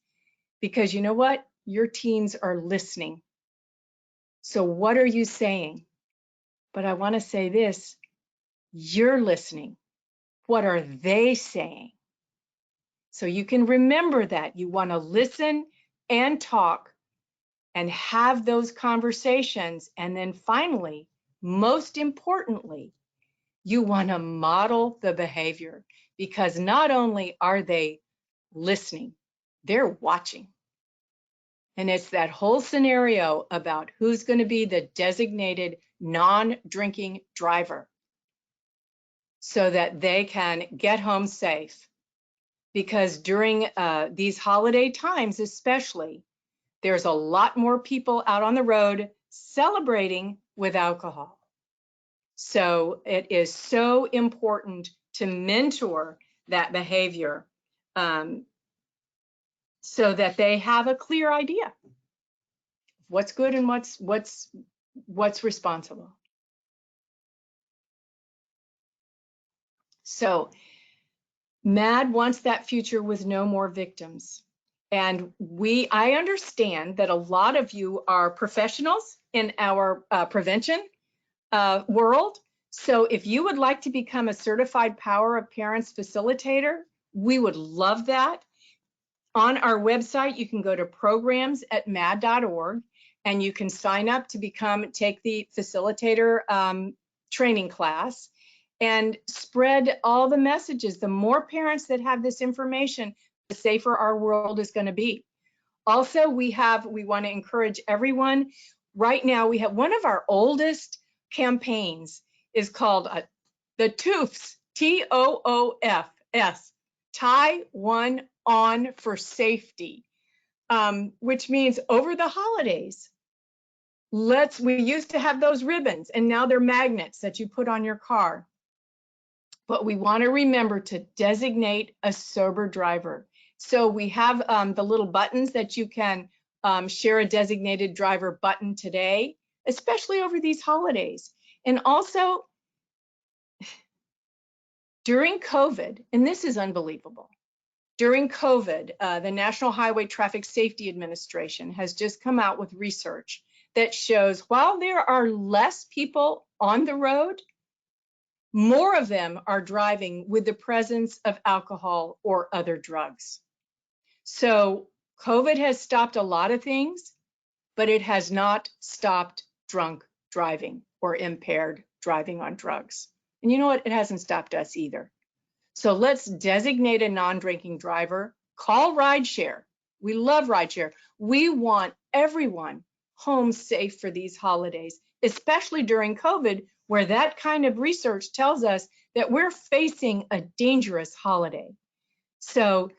S2: Because you know what? Your teens are listening. So what are you saying? But I want to say this, you're listening. What are they saying? So you can remember that. You want to listen and talk and have those conversations. And then finally, most importantly, you want to model the behavior, because not only are they listening, they're watching. And it's that whole scenario about who's going to be the designated non-drinking driver so that they can get home safe because during these holiday times especially, there's a lot more people out on the road celebrating with alcohol. So it is so important to mentor that behavior so that they have a clear idea of what's good and what's responsible. So MAD wants that future with no more victims. And I understand that a lot of you are professionals in our prevention world. So if you would like to become a certified Power of Parents facilitator, we would love that. On our website, you can go to programs@mad.org and you can sign up to take the facilitator training class and spread all the messages. The more parents that have this information, the safer our world is going to be. Also, we want to encourage everyone. Right now, we have one of our oldest campaigns is called the TOOFS, TOOFS, Tie One On for Safety, which means over the holidays, we used to have those ribbons and now they're magnets that you put on your car. But we want to remember to designate a sober driver. So we have the little buttons that you can share a designated driver button today, especially over these holidays. And also during COVID, and this is unbelievable, during COVID, the National Highway Traffic Safety Administration has just come out with research that shows while there are less people on the road, more of them are driving with the presence of alcohol or other drugs. So COVID has stopped a lot of things, but it has not stopped drunk driving or impaired driving on drugs. And you know what? It hasn't stopped us either. So let's designate a non-drinking driver, call rideshare. We love rideshare. We want everyone home safe for these holidays, especially during COVID, where that kind of research tells us that we're facing a dangerous holiday. So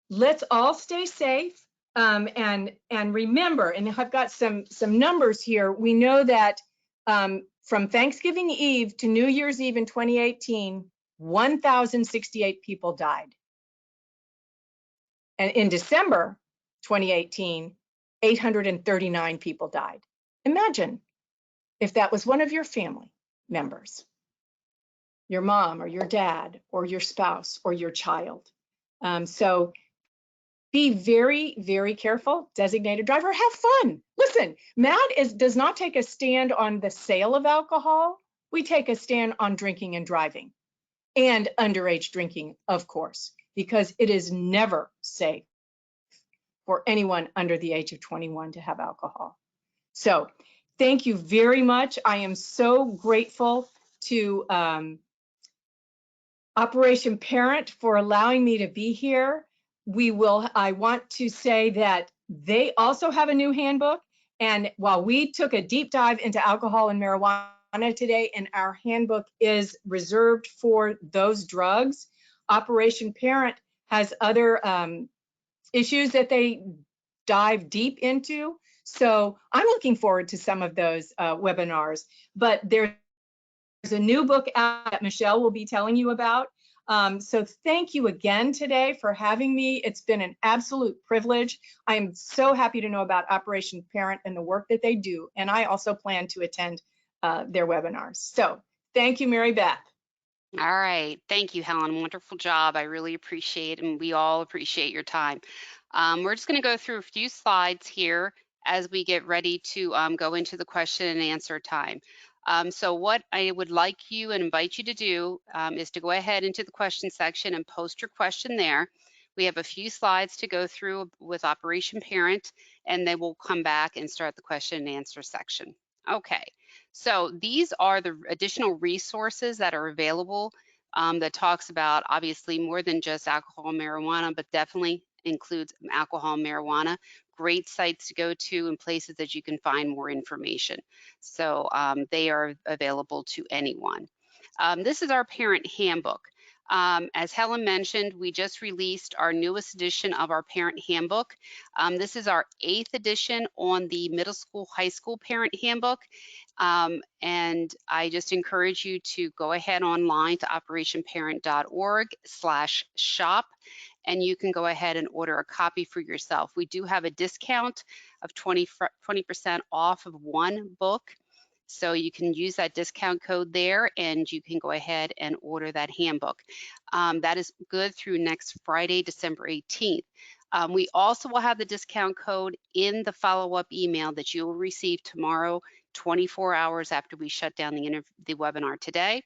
S2: let's all stay safe and remember, and I've got some numbers here. We know that from Thanksgiving Eve to New Year's Eve in 2018, 1,068 people died. And in December 2018, 839 people died. Imagine if that was one of your family members, your mom or your dad or your spouse or your child. So be very, very careful. Designated driver, have fun. Listen, MAD does not take a stand on the sale of alcohol. We take a stand on drinking and driving and underage drinking, of course, because it is never safe for anyone under the age of 21 to have alcohol. So thank you very much. I am so grateful to Operation Parent for allowing me to be here. I want to say that they also have a new handbook. And while we took a deep dive into alcohol and marijuana today, and our handbook is reserved for those drugs, Operation Parent has other issues that they dive deep into. So I'm looking forward to some of those webinars. But there's a new book out that Michelle will be telling you about. So thank you again today for having me. It's been an absolute privilege. I'm so happy to know about Operation Parent and the work that they do. And I also plan to attend their webinars. So thank you, Mary Beth.
S4: All right. Thank you, Helen. Wonderful job. I really appreciate it, and we all appreciate your time. We're just going to go through a few slides here as we get ready to go into the question and answer time. So what I would like you and invite you to do is to go ahead into the question section and post your question there. We have a few slides to go through with Operation Parent, and then we'll come back and start the question and answer section. Okay, so these are the additional resources that are available that talks about obviously more than just alcohol and marijuana, but definitely includes alcohol and marijuana. Great sites to go to and places that you can find more information. So they are available to anyone. This is our parent handbook. As Helen mentioned, we just released our newest edition of our parent handbook. This is our 8th edition on the middle school, high school parent handbook. And I just encourage you to go ahead online to operationparent.org/shop, and you can go ahead and order a copy for yourself. We do have a discount of 20% off of one book. So you can use that discount code there, and you can go ahead and order that handbook. That is good through next Friday, December 18th. We also will have the discount code in the follow-up email that you will receive tomorrow, 24 hours after we shut down the webinar today.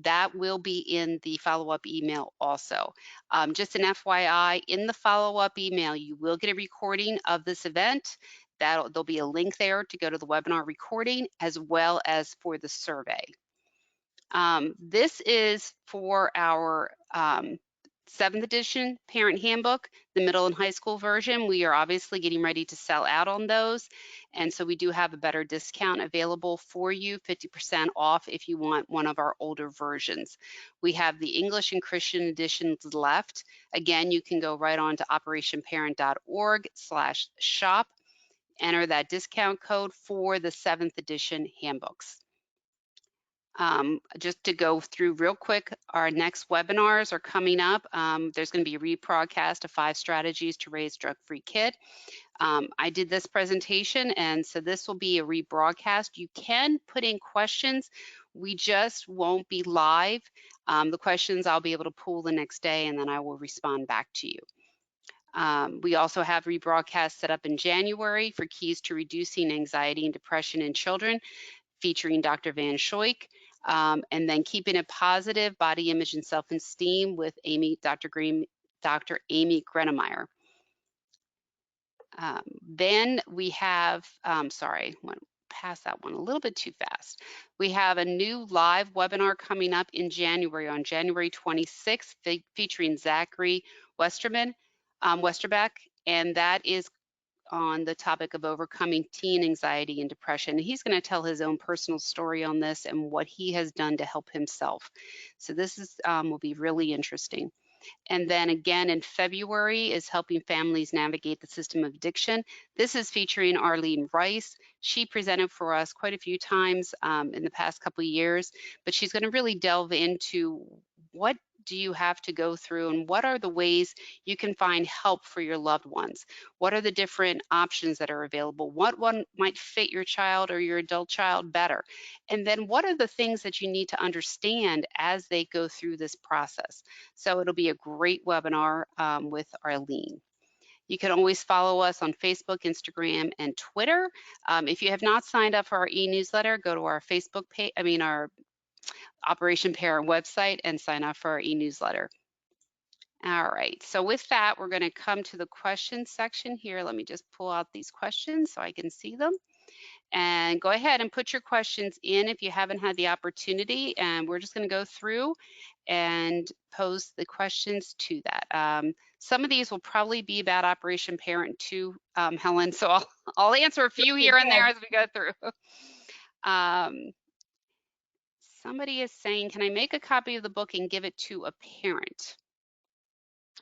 S4: That will be in the follow-up email also. Just an FYI, in the follow-up email, you will get a recording of this event. There'll be a link there to go to the webinar recording, as well as for the survey. This is for our 7th edition parent handbook, the middle and high school version. We are obviously getting ready to sell out on those. And so we do have a better discount available for you, 50% off if you want one of our older versions. We have the English and Christian editions left. Again, you can go right on to operationparent.org/shop. Enter that discount code for the 7th edition handbooks. Just to go through real quick, our next webinars are coming up. There's going to be a rebroadcast of 5 strategies to raise drug-free kid. I did this presentation, and so this will be a rebroadcast. You can put in questions. We just won't be live. The questions I'll be able to pull the next day, and then I will respond back to you. We also have rebroadcasts set up in January for keys to reducing anxiety and depression in children, featuring Dr. Van Schoik, and then keeping it positive, body image and self-esteem with Dr. Amy Grenemeyer. Then we have, sorry, went past that one a little bit too fast. We have a new live webinar coming up in January, on January 26th, featuring Zachary Westerbeck, and that is on the topic of overcoming teen anxiety and depression. He's going to tell his own personal story on this and what he has done to help himself. So this is will be really interesting. And then again in February is helping families navigate the system of addiction. This is featuring Arlene Rice. She presented for us quite a few times in the past couple of years, but she's going to really delve into what do you have to go through and what are the ways you can find help for your loved ones? What are the different options that are available? What one might fit your child or your adult child better? And then what are the things that you need to understand as they go through this process? So it'll be a great webinar with Arlene. You can always follow us on Facebook, Instagram, and Twitter. If you have not signed up for our e-newsletter, go to our Facebook page, our Operation Parent website and sign up for our e-newsletter. All right, so with that, we're going to come to the questions section here. Let me just pull out these questions so I can see them. And go ahead and put your questions in if you haven't had the opportunity, and we're just going to go through and pose the questions to that. Some of these will probably be about Operation Parent too, Helen, so I'll answer a few here and there as we go through. Somebody is saying, can I make a copy of the book and give it to a parent?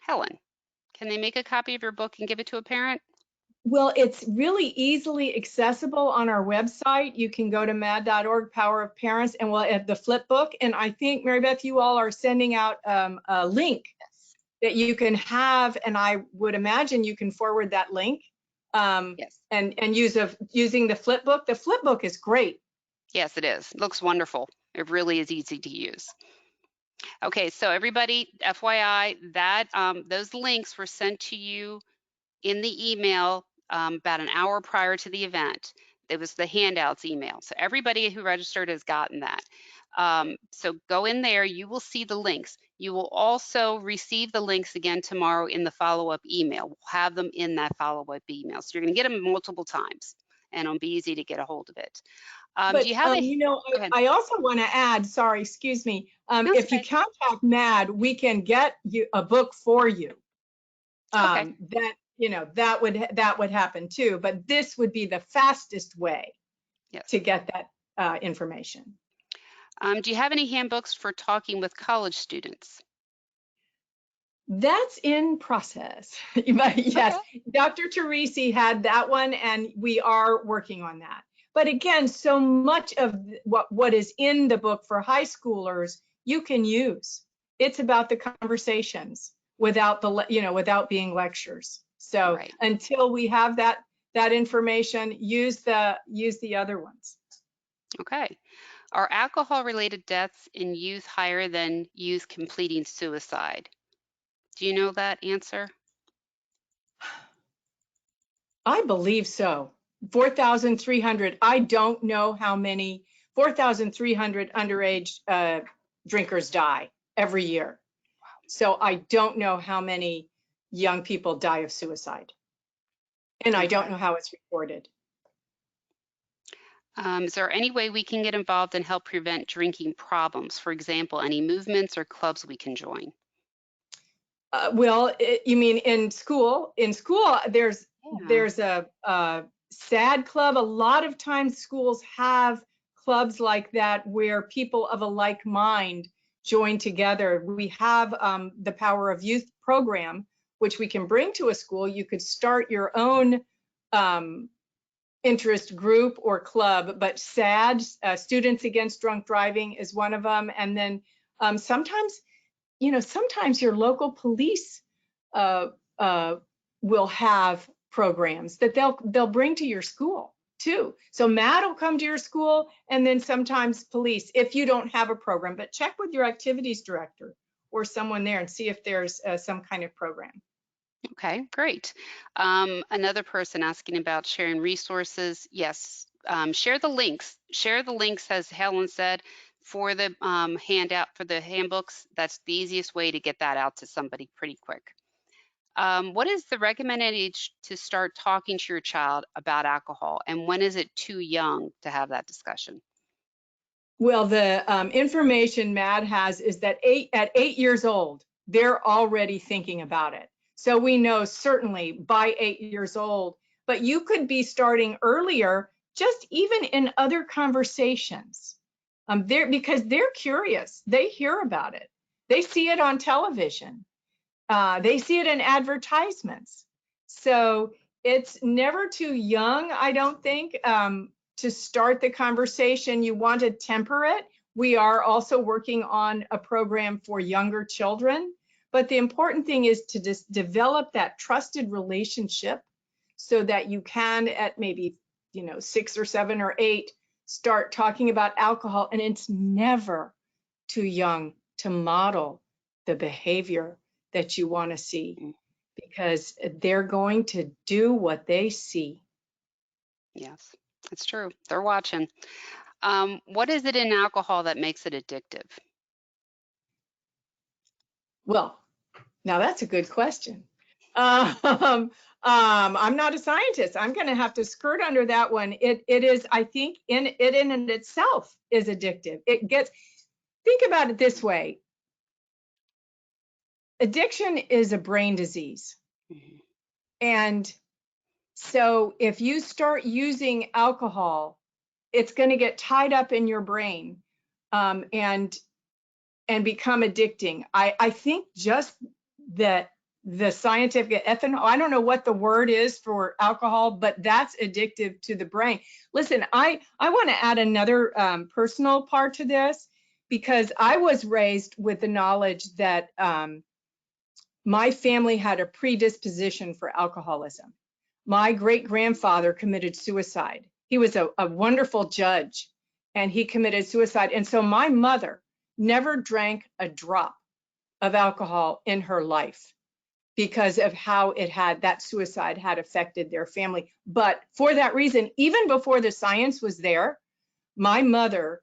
S4: Helen, can they make a copy of your book and give it to a parent?
S2: Well, it's really easily accessible on our website. You can go to mad.org, Power of Parents, and we'll have the flip book. And I think, Mary Beth, you all are sending out a link that you can have, and I would imagine you can forward that link
S4: Yes.
S2: and using the flip book. The flip book is great.
S4: Yes, it is. It looks wonderful. It really is easy to use. Okay, so everybody, FYI, that those links were sent to you in the email about an hour prior to the event. It was the handouts email. So everybody who registered has gotten that. So go in there, you will see the links. You will also receive the links again tomorrow in the follow-up email. We'll have them in that follow-up email. So you're going to get them multiple times, and it'll be easy to get a hold of it.
S2: But
S4: do you have
S2: I also want to add, sorry, excuse me, if you contact MAD, we can get you a book for you. That that would happen too, but this would be the fastest way to get that information.
S4: Do you have any handbooks for talking with college students?
S2: That's in process. But yes,
S4: Okay.
S2: Dr. Teresi had that one, and we are working on that. But again, so much of what is in the book for high schoolers, you can use. It's about the conversations without without being lectures. So
S4: Right.
S2: until we have that information, use the other ones.
S4: Okay. Are alcohol-related deaths in youth higher than youth completing suicide? Do you know that answer?
S2: I believe so. 4,300. I don't know how many 4,300 underage drinkers die every year. So I don't know how many young people die of suicide. And I don't
S4: Okay.
S2: know how it's reported.
S4: Is there any way we can get involved and help prevent drinking problems? For example, any movements or clubs we can join?
S2: Well, you mean in school? In school, there's
S4: Yeah.
S2: there's a SAD club. A lot of times schools have clubs like that where people of a like mind join together. We have the Power of Youth program, which we can bring to a school. You could start your own interest group or club, but SAD, Students Against Drunk Driving, is one of them. And then sometimes sometimes your local police uh, uh, will have programs that they'll bring to your school too. So MAD will come to your school, and then sometimes police if you don't have a program. But check with your activities director or someone there and see if there's some kind of program.
S4: Okay, great. Another person asking about sharing resources. Yes, share the links. Share the links, as Helen said, for the handout for the handbooks. That's the easiest way to get that out to somebody pretty quick. What is the recommended age to start talking to your child about alcohol, and when is it too young to have that discussion?
S2: Well, the information MAD has is that at 8 years old, they're already thinking about it. So we know certainly by 8 years old, but you could be starting earlier, just even in other conversations. Because they're curious. They hear about it. They see it on television. They see it in advertisements. So it's never too young, I don't think, to start the conversation. You want to temper it. We are also working on a program for younger children. But the important thing is to just develop that trusted relationship so that you can, at maybe 6 or 7 or 8, start talking about alcohol. And it's never too young to model the behavior that you want to see,
S4: Mm,
S2: because they're going to do what they see.
S4: yes, it's true. They're watching. What is it in alcohol that makes it addictive?
S2: Well, now that's a good question. I'm not a scientist. I'm going to have to skirt under that one. It is, I think, in and itself is addictive. Think about it this way. Addiction is a brain disease.
S4: Mhm.
S2: And so if you start using alcohol, it's going to get tied up in your brain, and become addicting. I think just that the scientific ethanol, I don't know what the word is for alcohol, but that's addictive to the brain. Listen, I want to add another personal part to this, because I was raised with the knowledge that my family had a predisposition for alcoholism. My great grandfather committed suicide. He was a wonderful judge, and he committed suicide. And so my mother never drank a drop of alcohol in her life because of how that suicide had affected their family. But for that reason, even before the science was there, my mother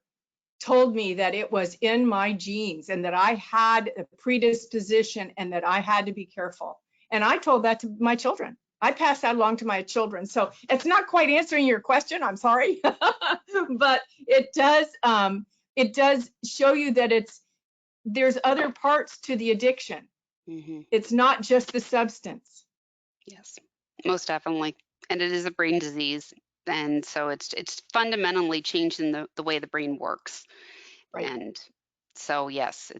S2: told me that it was in my genes and that I had a predisposition and that I had to be careful. And I told that to my children. I passed that along to my children. So it's not quite answering your question. I'm sorry, but it does show you that there's other parts to the addiction.
S4: Mhm.
S2: It's not just the substance.
S4: Yes, most definitely. And it is a brain disease. And so it's fundamentally changing the way the brain works.
S2: Right.
S4: And So yes,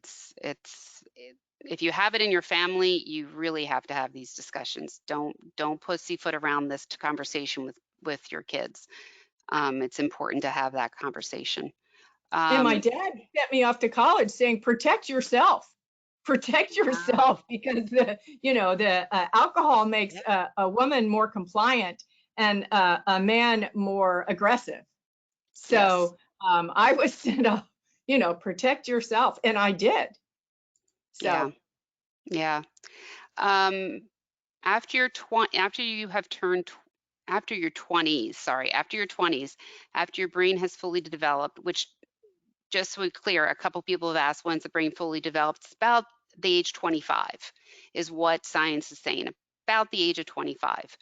S4: if you have it in your family, you really have to have these discussions. Don't pussyfoot around this conversation with your kids. It's important to have that conversation.
S2: And my dad sent me off to college saying, protect yourself. Protect
S4: Yeah.
S2: yourself, because the alcohol makes a woman more compliant and a man more aggressive. So I was sent off, protect yourself, and I did. So
S4: Yeah. After your 20s, after your brain has fully developed, which, just so we're clear, a couple people have asked, when's the brain fully developed? It's about the age 25 is what science is saying, about the age of 25.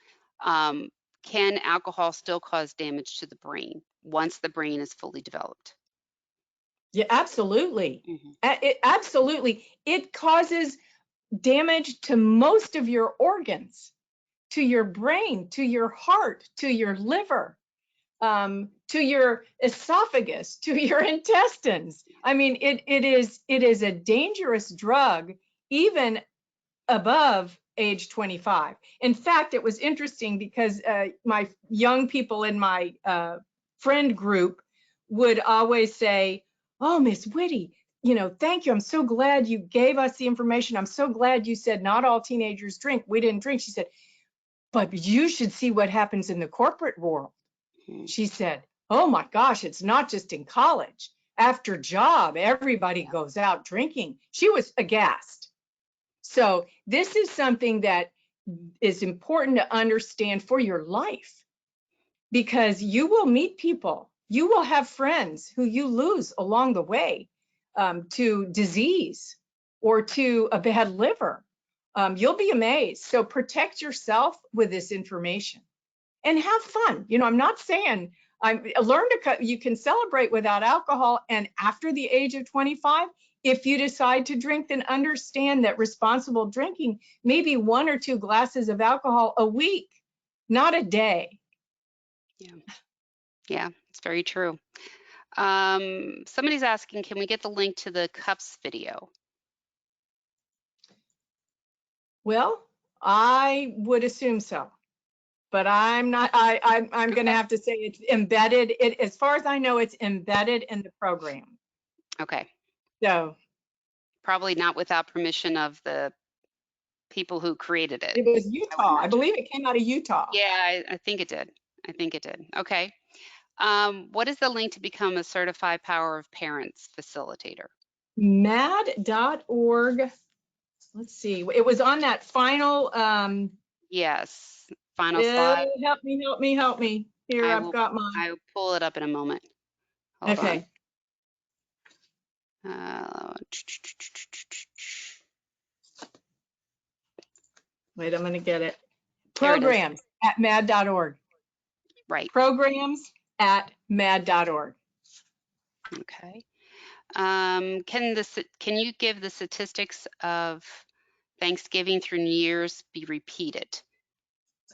S4: Can alcohol still cause damage to the brain once the brain is fully developed?
S2: yeah, absolutely.
S4: Mm-hmm.
S2: Absolutely. It causes damage to most of your organs, to your brain, to your heart, to your liver, to your esophagus, to your intestines. I mean, it is a dangerous drug, even above age 25. In fact, it was interesting because my young people in my friend group would always say, "Oh, Miss Woody, thank you. I'm so glad you gave us the information. I'm so glad you said not all teenagers drink. We didn't drink." She said, "But you should see what happens in the corporate world." She said, "Oh my gosh, it's not just in college. After job, everybody goes out drinking." She was aghast. So this is something that is important to understand for your life, because you will meet people, you will have friends who you lose along the way to disease or to a bad liver. You'll be amazed. So protect yourself with this information and have fun. I'm not saying you can celebrate without alcohol, and after the age of 25, if you decide to drink, then understand that responsible drinking may be 1 or 2 glasses of alcohol a week, not a day.
S4: Yeah, it's very true. Somebody's asking, can we get the link to the cups video?
S2: Well, I would assume so, but I'm not. I'm going to have to say it's embedded. As far as I know, it's embedded in the program.
S4: Okay.
S2: So
S4: probably not without permission of the people who created it.
S2: It was Utah. I believe it came out of Utah.
S4: Yeah, I think it did. I think it did. Okay. What is the link to become a certified Power of Parents facilitator?
S2: mad.org. Let's see. It was on that final.
S4: Yes. Final slide.
S2: Help me. Here, I've got mine.
S4: I will pull it up in a moment. Hold
S2: Okay.
S4: on.
S2: Wait, I'm going to get it. Programs at mad.org.
S4: Right.
S2: Programs at mad.org.
S4: Okay. Can you give the statistics of Thanksgiving through New Year's be repeated?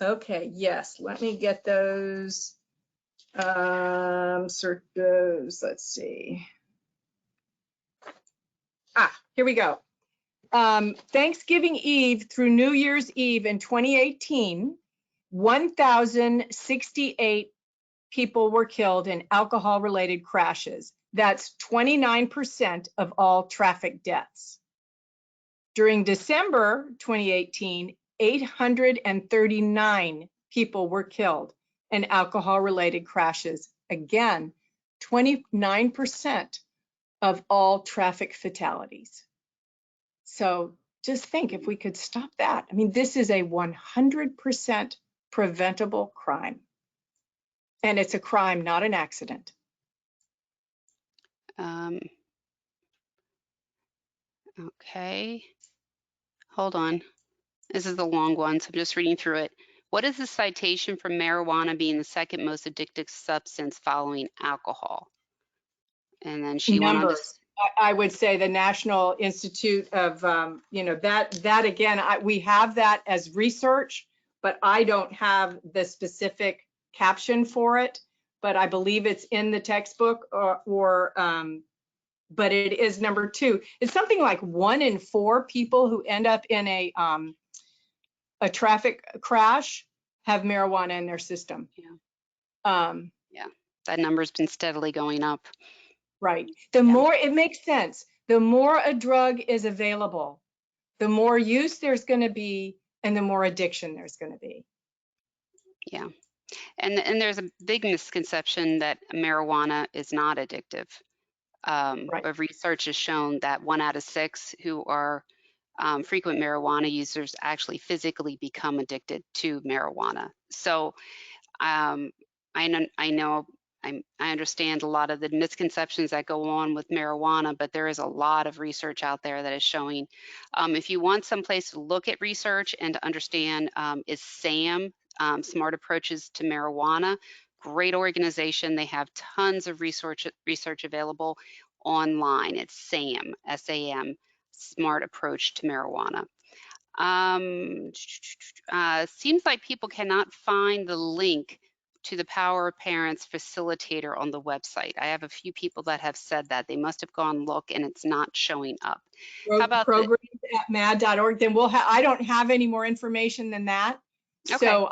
S2: Okay, yes. Let me get those. Search those. Let's see. Here we go. Thanksgiving Eve through New Year's Eve in 2018, 1,068 people were killed in alcohol-related crashes. That's 29% of all traffic deaths. During December 2018, 839 people were killed in alcohol-related crashes. Again, 29% of all traffic fatalities. So just think if we could stop that. I mean, this is a 100% preventable crime. And it's a crime, not an accident.
S4: Okay. Hold on. This is a long one, so I'm just reading through it. What is the citation for marijuana being the second most addictive substance following alcohol? And then she went on to
S2: I would say the National Institute of, that again, we have that as research, but I don't have the specific caption for it. But I believe it's in the textbook or but it is number 2. It's something like 1 in 4 people who end up in a traffic crash have marijuana in their system.
S4: Yeah. Yeah, that number's been steadily going up.
S2: Right. The more, it makes sense. The more a drug is available, the more use there's going to be, and the more addiction there's going to be.
S4: Yeah. And there's a big misconception that marijuana is not addictive.
S2: Right.
S4: But research has shown that 1 out of 6 who are frequent marijuana users actually physically become addicted to marijuana. So I understand a lot of the misconceptions that go on with marijuana, but there is a lot of research out there that is showing. If you want someplace to look at research and to understand, is SAM, Smart Approaches to Marijuana. Great organization. They have tons of research available online. It's SAM, S-A-M, Smart Approach to Marijuana. Seems like people cannot find the link to the Power of Parents Facilitator on the website. I have a few people that have said that. They must have gone look and it's not showing up. How about
S2: programs at mad.org? Then I don't have any more information than that.
S4: Okay.
S2: So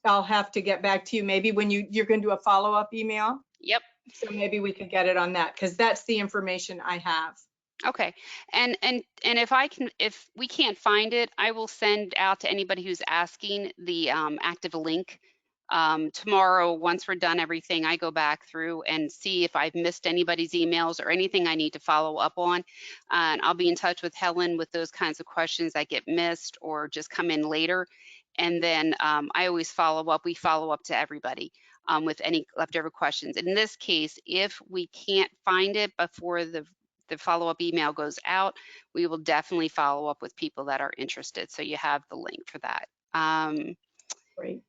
S2: I'll have to get back to you maybe when you're going to do a follow-up email.
S4: Yep.
S2: So maybe we could get it on that, because that's the information I have.
S4: Okay. And if we can't find it, I will send out to anybody who's asking the active link. Tomorrow, once we're done everything, I go back through and see if I've missed anybody's emails or anything I need to follow up on. And I'll be in touch with Helen with those kinds of questions that get missed or just come in later. And then I always follow up. We follow up to everybody with any leftover questions. In this case, if we can't find it before the follow-up email goes out, we will definitely follow up with people that are interested. So you have the link for that.
S2: Great.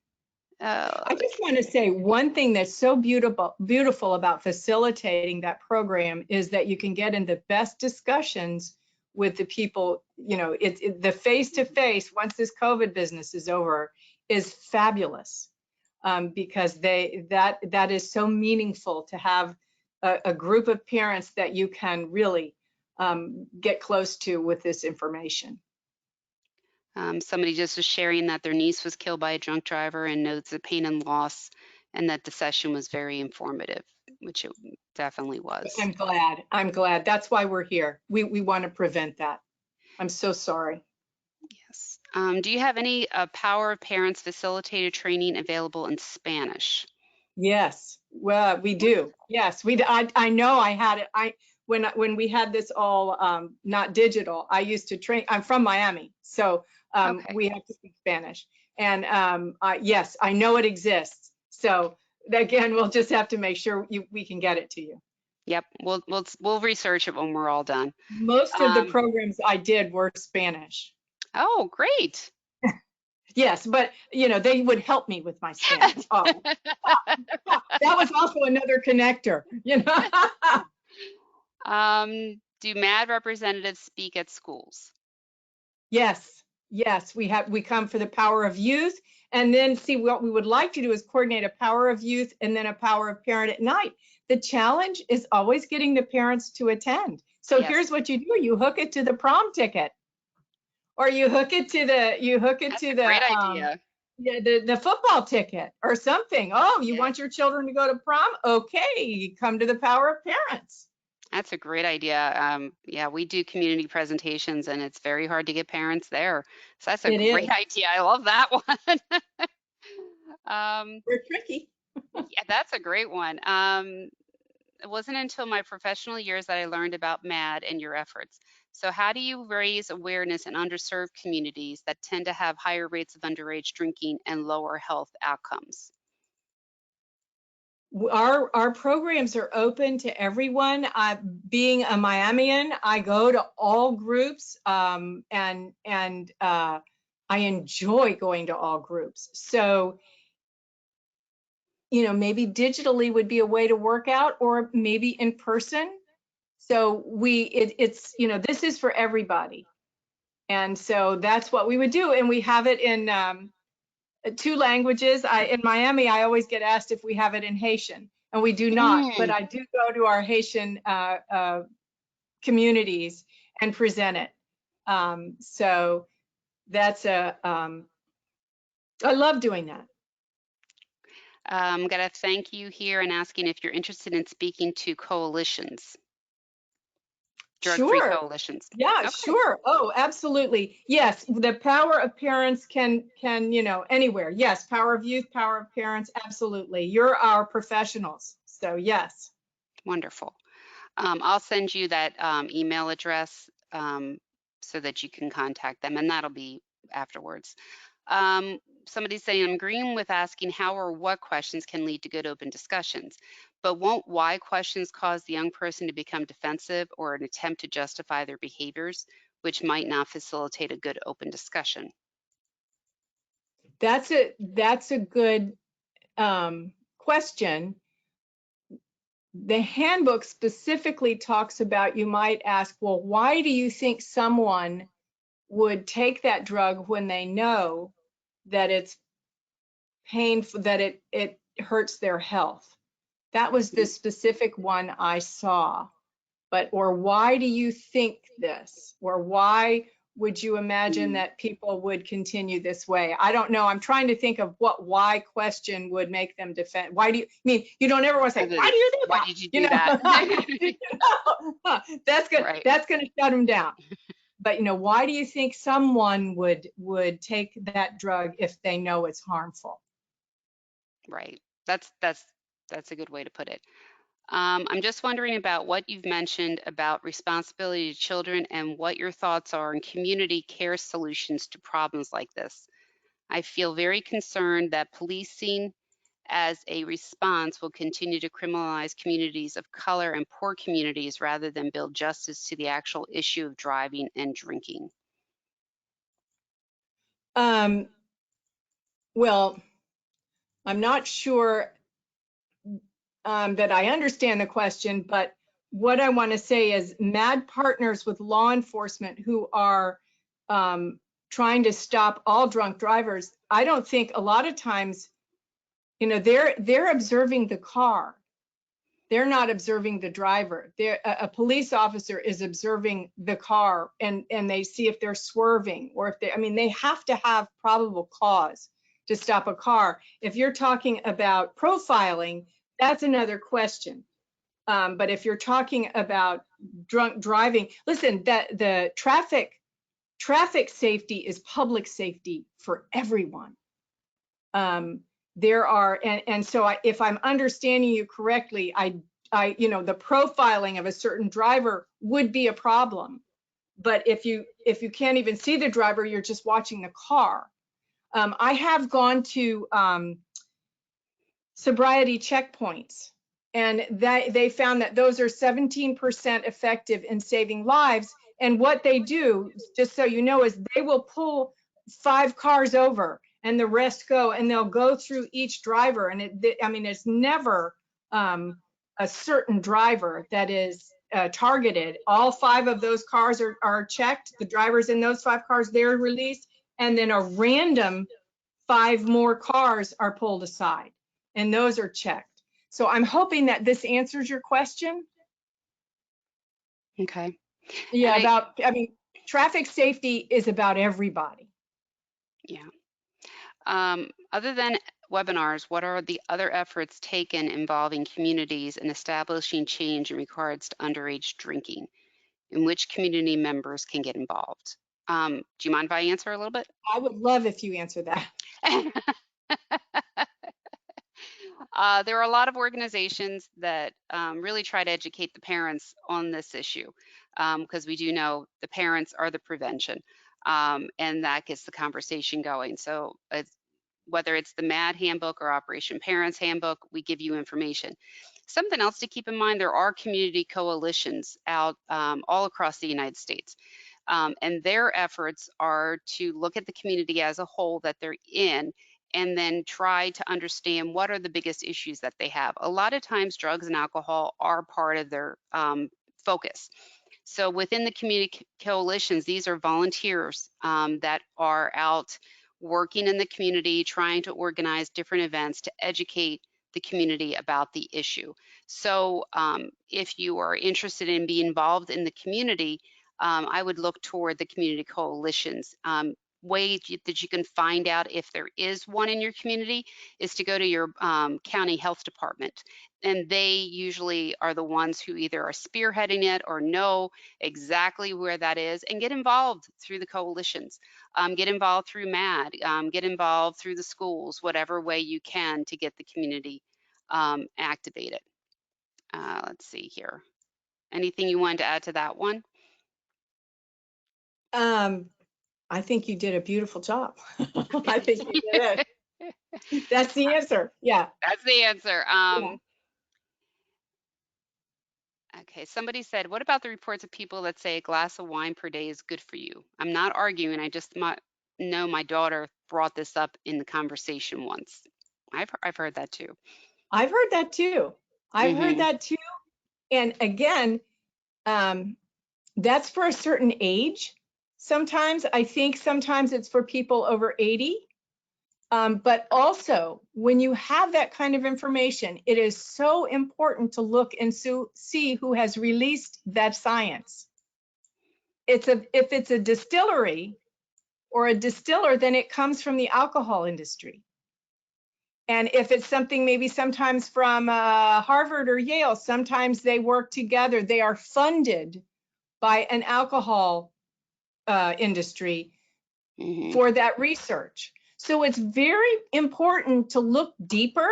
S2: I just want to say one thing that's so beautiful about facilitating that program is that you can get in the best discussions with the people. You know, the face-to-face, once this COVID business is over, is fabulous, because that is so meaningful to have a group of parents that you can really get close to with this information.
S4: Somebody just was sharing that their niece was killed by a drunk driver and notes the pain and loss, and that the session was very informative, which it definitely was.
S2: I'm glad. That's why we're here. We want to prevent that. I'm so sorry.
S4: Yes. Do you have any Power of Parents Facilitator training available in Spanish?
S2: Yes, well, we do. Yes, I know I had it. When we had this all not digital, I used to train. I'm from Miami, so
S4: Okay.
S2: we have to speak Spanish. And yes, I know it exists. So again, we'll just have to make sure we can get it to you.
S4: Yep, we'll research it when we're all done.
S2: Most of the programs I did were Spanish.
S4: Oh, great.
S2: Yes, but you know, they would help me with my Spanish. Oh, that was also another connector, you know.
S4: Do MAD representatives speak at schools?
S2: Yes, we come for the Power of Youth, and then see what we would like to do is coordinate a Power of Youth and then a Power of Parent at night. The challenge is always getting the parents to attend. So
S4: Yes.
S2: Here's what you do: you hook it to the prom ticket, or you hook it to the
S4: great idea.
S2: The football ticket or something. Oh, you
S4: Yeah.
S2: want your children to go to prom? Okay, come to the Power of Parents.
S4: That's a great idea. Yeah, we do community presentations and it's very hard to get parents there. So that's a great idea. I love that one.
S2: We're tricky.
S4: Yeah, that's a great one. It wasn't until my professional years that I learned about MAD and your efforts. So how do you raise awareness in underserved communities that tend to have higher rates of underage drinking and lower health outcomes?
S2: Our programs are open to everyone. Being a Miamian, I go to all groups, and I enjoy going to all groups. So, you know, maybe digitally would be a way to work out, or maybe in person. So it's, you know, this is for everybody. And so that's what we would do. And we have it in 2 languages. In Miami, I always get asked if we have it in Haitian, and we do not, but I do go to our Haitian communities and present it. So that's I love doing that.
S4: I'm going to thank you here and asking if you're interested in speaking to coalitions, drug-free
S2: Sure.
S4: coalitions.
S2: Yeah,
S4: Okay.
S2: sure. Oh, absolutely. Yes, the power of parents can, anywhere. Yes, power of youth, power of parents, absolutely. You're our professionals. So yes.
S4: Wonderful. I'll send you that email address so that you can contact them, and that'll be afterwards. Somebody's saying, I'm agreeing with asking how or what questions can lead to good open discussions, but won't why questions cause the young person to become defensive or an attempt to justify their behaviors, which might not facilitate a good open discussion?
S2: That's a good question. The handbook specifically talks about, you might ask, well, why do you think someone would take that drug when they know that it's painful, that it hurts their health? That was the specific one I saw. Or why do you think this? Or why would you imagine that people would continue this way? I don't know. I'm trying to think of what why question would make them defend. Why do you, I mean, you don't ever want to say, why do you do that?
S4: Why did you do that?
S2: That's good.
S4: Right.
S2: That's going to shut them down. But why do you think someone would take that drug if they know it's harmful?
S4: Right. That's a good way to put it. I'm just wondering about what you've mentioned about responsibility to children and what your thoughts are on community care solutions to problems like this. I feel very concerned that policing as a response will continue to criminalize communities of color and poor communities rather than build justice to the actual issue of driving and drinking.
S2: Well, I'm not sure that I understand the question, but what I want to say is MAD partners with law enforcement who are trying to stop all drunk drivers. I don't think a lot of times, they're observing the car. They're not observing the driver. A police officer is observing the car and they see if they're swerving or if they have to have probable cause to stop a car. If you're talking about profiling, that's another question. But if you're talking about drunk driving, listen, that the traffic safety is public safety for everyone. There are, and so if I'm understanding you correctly, the profiling of a certain driver would be a problem. But if you can't even see the driver, you're just watching the car. I have gone to sobriety checkpoints, and they found that those are 17% effective in saving lives. And what they do, just so you know, is they will pull 5 cars over and the rest go, and they'll go through each driver. And it's never a certain driver that is targeted. All 5 of those cars are checked. The drivers in those 5 cars, they're released. And then a random 5 more cars are pulled aside, and those are checked. So I'm hoping that this answers your question.
S4: Okay.
S2: Yeah, traffic safety is about everybody.
S4: Yeah. Other than webinars, what are the other efforts taken involving communities in establishing change in regards to underage drinking, in which community members can get involved? Do you mind if I answer a little bit?
S2: I would love if you answer that.
S4: There are a lot of organizations that really try to educate the parents on this issue because we do know the parents are the prevention, and that gets the conversation going. So whether it's the MAD Handbook or Operation Parents Handbook, we give you information. Something else to keep in mind, there are community coalitions out all across the United States. And their efforts are to look at the community as a whole that they're in and then try to understand what are the biggest issues that they have. A lot of times drugs and alcohol are part of their focus. So within the community coalitions, these are volunteers that are out working in the community, trying to organize different events to educate the community about the issue. So if you are interested in being involved in the community, I would look toward the community coalitions. Way that you can find out if there is one in your community is to go to your county health department. And they usually are the ones who either are spearheading it or know exactly where that is, and get involved through the coalitions. Get involved through MAD, get involved through the schools, whatever way you can to get the community activated. Let's see here. Anything you wanted to add to that one?
S2: I think you did a beautiful job. I think you did it. That's the answer. Yeah.
S4: That's the answer.
S2: Yeah.
S4: Okay, somebody said, what about the reports of people that say a glass of wine per day is good for you? I'm not arguing. I just know my daughter brought this up in the conversation once. I've heard that too.
S2: I've heard that too. I've heard
S4: Mhm.
S2: that too. And again, that's for a certain age. Sometimes I think sometimes it's for people over 80. But also, when you have that kind of information, it is so important to look and see who has released that science. If it's a distillery or a distiller, then it comes from the alcohol industry. And if it's something maybe sometimes from Harvard or Yale, sometimes they work together. They are funded by an alcohol industry for that research. So it's very important to look deeper.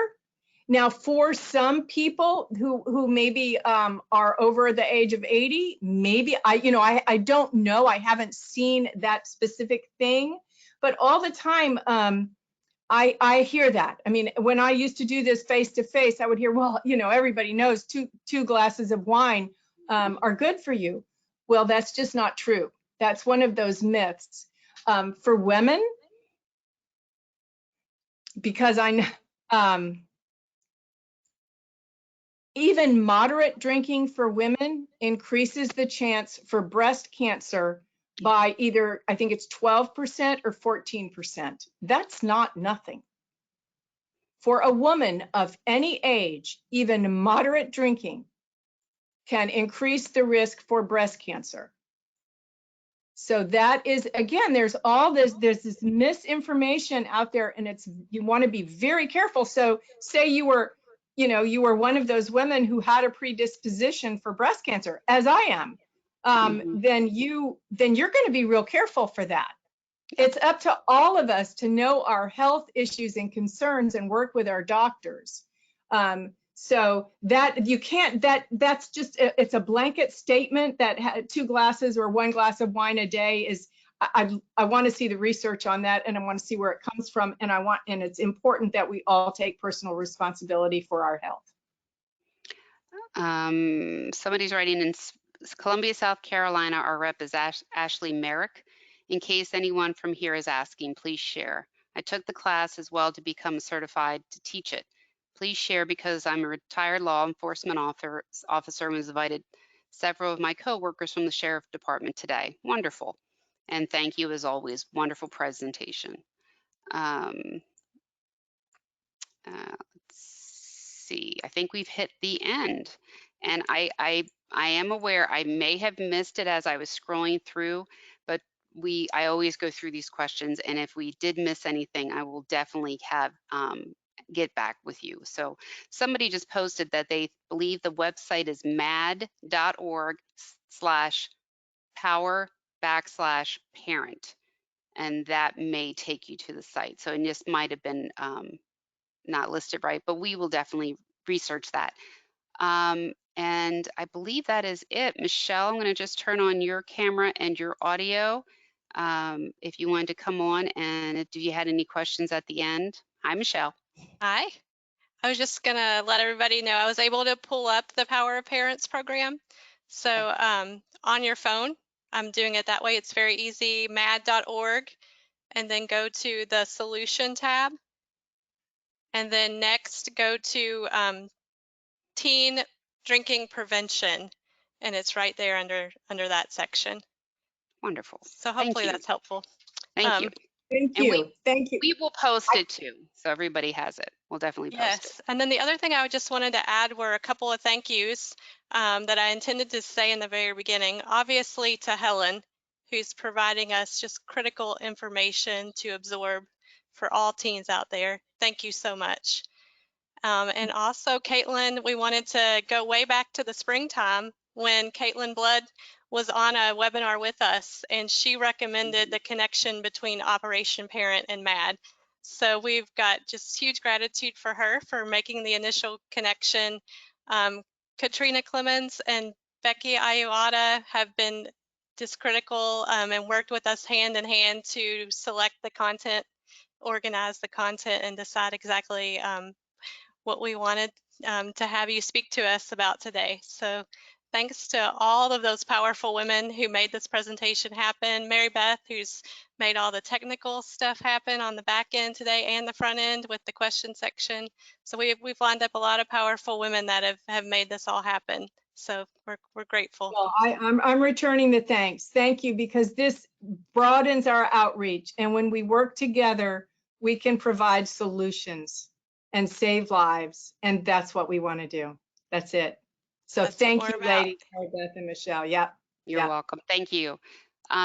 S2: Now, for some people who maybe are over the age of 80, maybe I don't know. I haven't seen that specific thing, but all the time I hear that. I mean, when I used to do this face to face, I would hear, well, everybody knows two glasses of wine are good for you. Well, that's just not true. That's one of those myths. For women, because even moderate drinking for women increases the chance for breast cancer by either, I think it's 12% or 14%. That's not nothing. For a woman of any age, even moderate drinking can increase the risk for breast cancer. So that is, again, there's this misinformation out there, and you want to be very careful. So say you were one of those women who had a predisposition for breast cancer, as I am, then you're going to be real careful for that. It's up to all of us to know our health issues and concerns and work with our doctors. So that you can't, that's just, it's a blanket statement that 2 glasses or 1 glass of wine a day is, I want to see the research on that, and I want to see where it comes from. And it's important that we all take personal responsibility for our health.
S4: Somebody's writing in Columbia, South Carolina. Our rep is Ashley Merrick. In case anyone from here is asking, please share. I took the class as well to become certified to teach it. Please share because I'm a retired law enforcement officer and was invited several of my coworkers from the sheriff department today. Wonderful. And thank you as always. Wonderful presentation. Let's see. I think we've hit the end. And I am aware I may have missed it as I was scrolling through, but I always go through these questions, and if we did miss anything, I will definitely have get back with you. So somebody just posted that they believe the website is mad.org/power/parent, and that may take you to the site. So it just might have been not listed right, but we will definitely research that. And I believe that is it. Michelle, I'm going to just turn on your camera and your audio if you wanted to come on, and if you had any questions at the end. Hi, Michelle.
S1: Hi. I was just going to let everybody know I was able to pull up the Power of Parents program. So on your phone, I'm doing it that way. It's very easy, mad.org, and then go to the Solution tab. And then next, go to Teen Drinking Prevention, and it's right there under that section.
S4: Wonderful.
S1: So hopefully that's helpful.
S4: Thank you.
S2: Thank
S4: And
S2: you. Thank you.
S4: we will post it too, so everybody has it. We'll definitely post it.
S1: Yes, and then the other thing I just wanted to add were a couple of thank yous that I intended to say in the very beginning. Obviously to Helen, who's providing us just critical information to absorb for all teens out there. Thank you so much. And also, Caitlin, we wanted to go way back to the springtime when Caitlin Blood was on a webinar with us, and she recommended the connection between Operation Parent and MAD. So we've got just huge gratitude for her for making the initial connection. Katrina Clemens and Becky Ayuada have been just critical and worked with us hand in hand to select the content, organize the content, and decide exactly what we wanted to have you speak to us about today. So thanks to all of those powerful women who made this presentation happen. Mary Beth, who's made all the technical stuff happen on the back end today and the front end with the question section. So we've lined up a lot of powerful women that have made this all happen. So we're grateful.
S2: Well, I'm returning the thanks. Thank you, because this broadens our outreach. And when we work together, we can provide solutions and save lives. And that's what we want to do. That's it. So
S1: That's
S2: thank
S1: what
S2: you,
S1: we're about.
S2: ladies, Beth and Michelle. Yep.
S4: You're welcome. Thank you.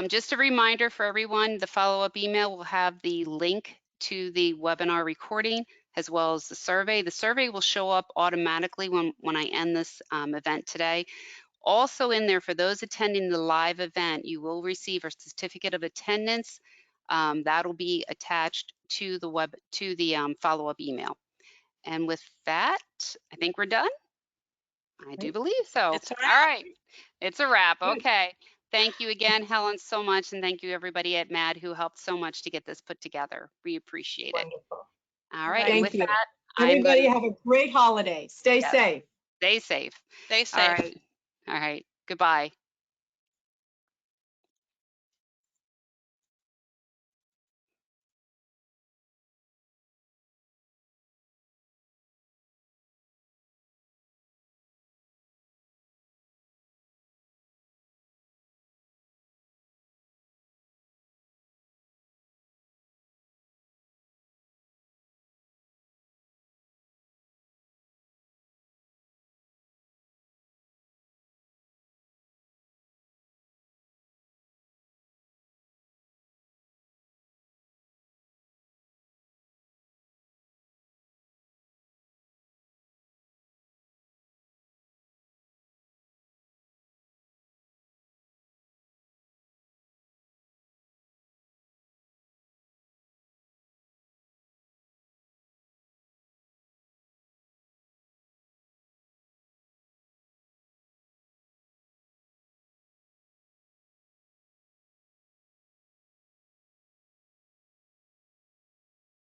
S4: Just a reminder for everyone, the follow-up email will have the link to the webinar recording as well as the survey. The survey will show up automatically when I end this event today. Also in there, for those attending the live event, you will receive a certificate of attendance. That'll be attached to the follow-up email. And with that, I think we're done. I do believe so.
S1: It's a
S4: All
S1: wrap.
S4: right. It's a wrap.
S2: Good.
S4: Okay. Thank you again, Helen, so much. And thank you, everybody at MAD who helped so much to get this put together. We appreciate it.
S2: Wonderful.
S4: All right.
S1: Right.
S4: And with
S2: Thank you.
S4: that, I'm going
S2: Everybody
S4: to
S2: have a great holiday. Stay safe.
S4: stay safe.
S1: Stay
S4: All
S1: safe.
S4: right. All right. Goodbye.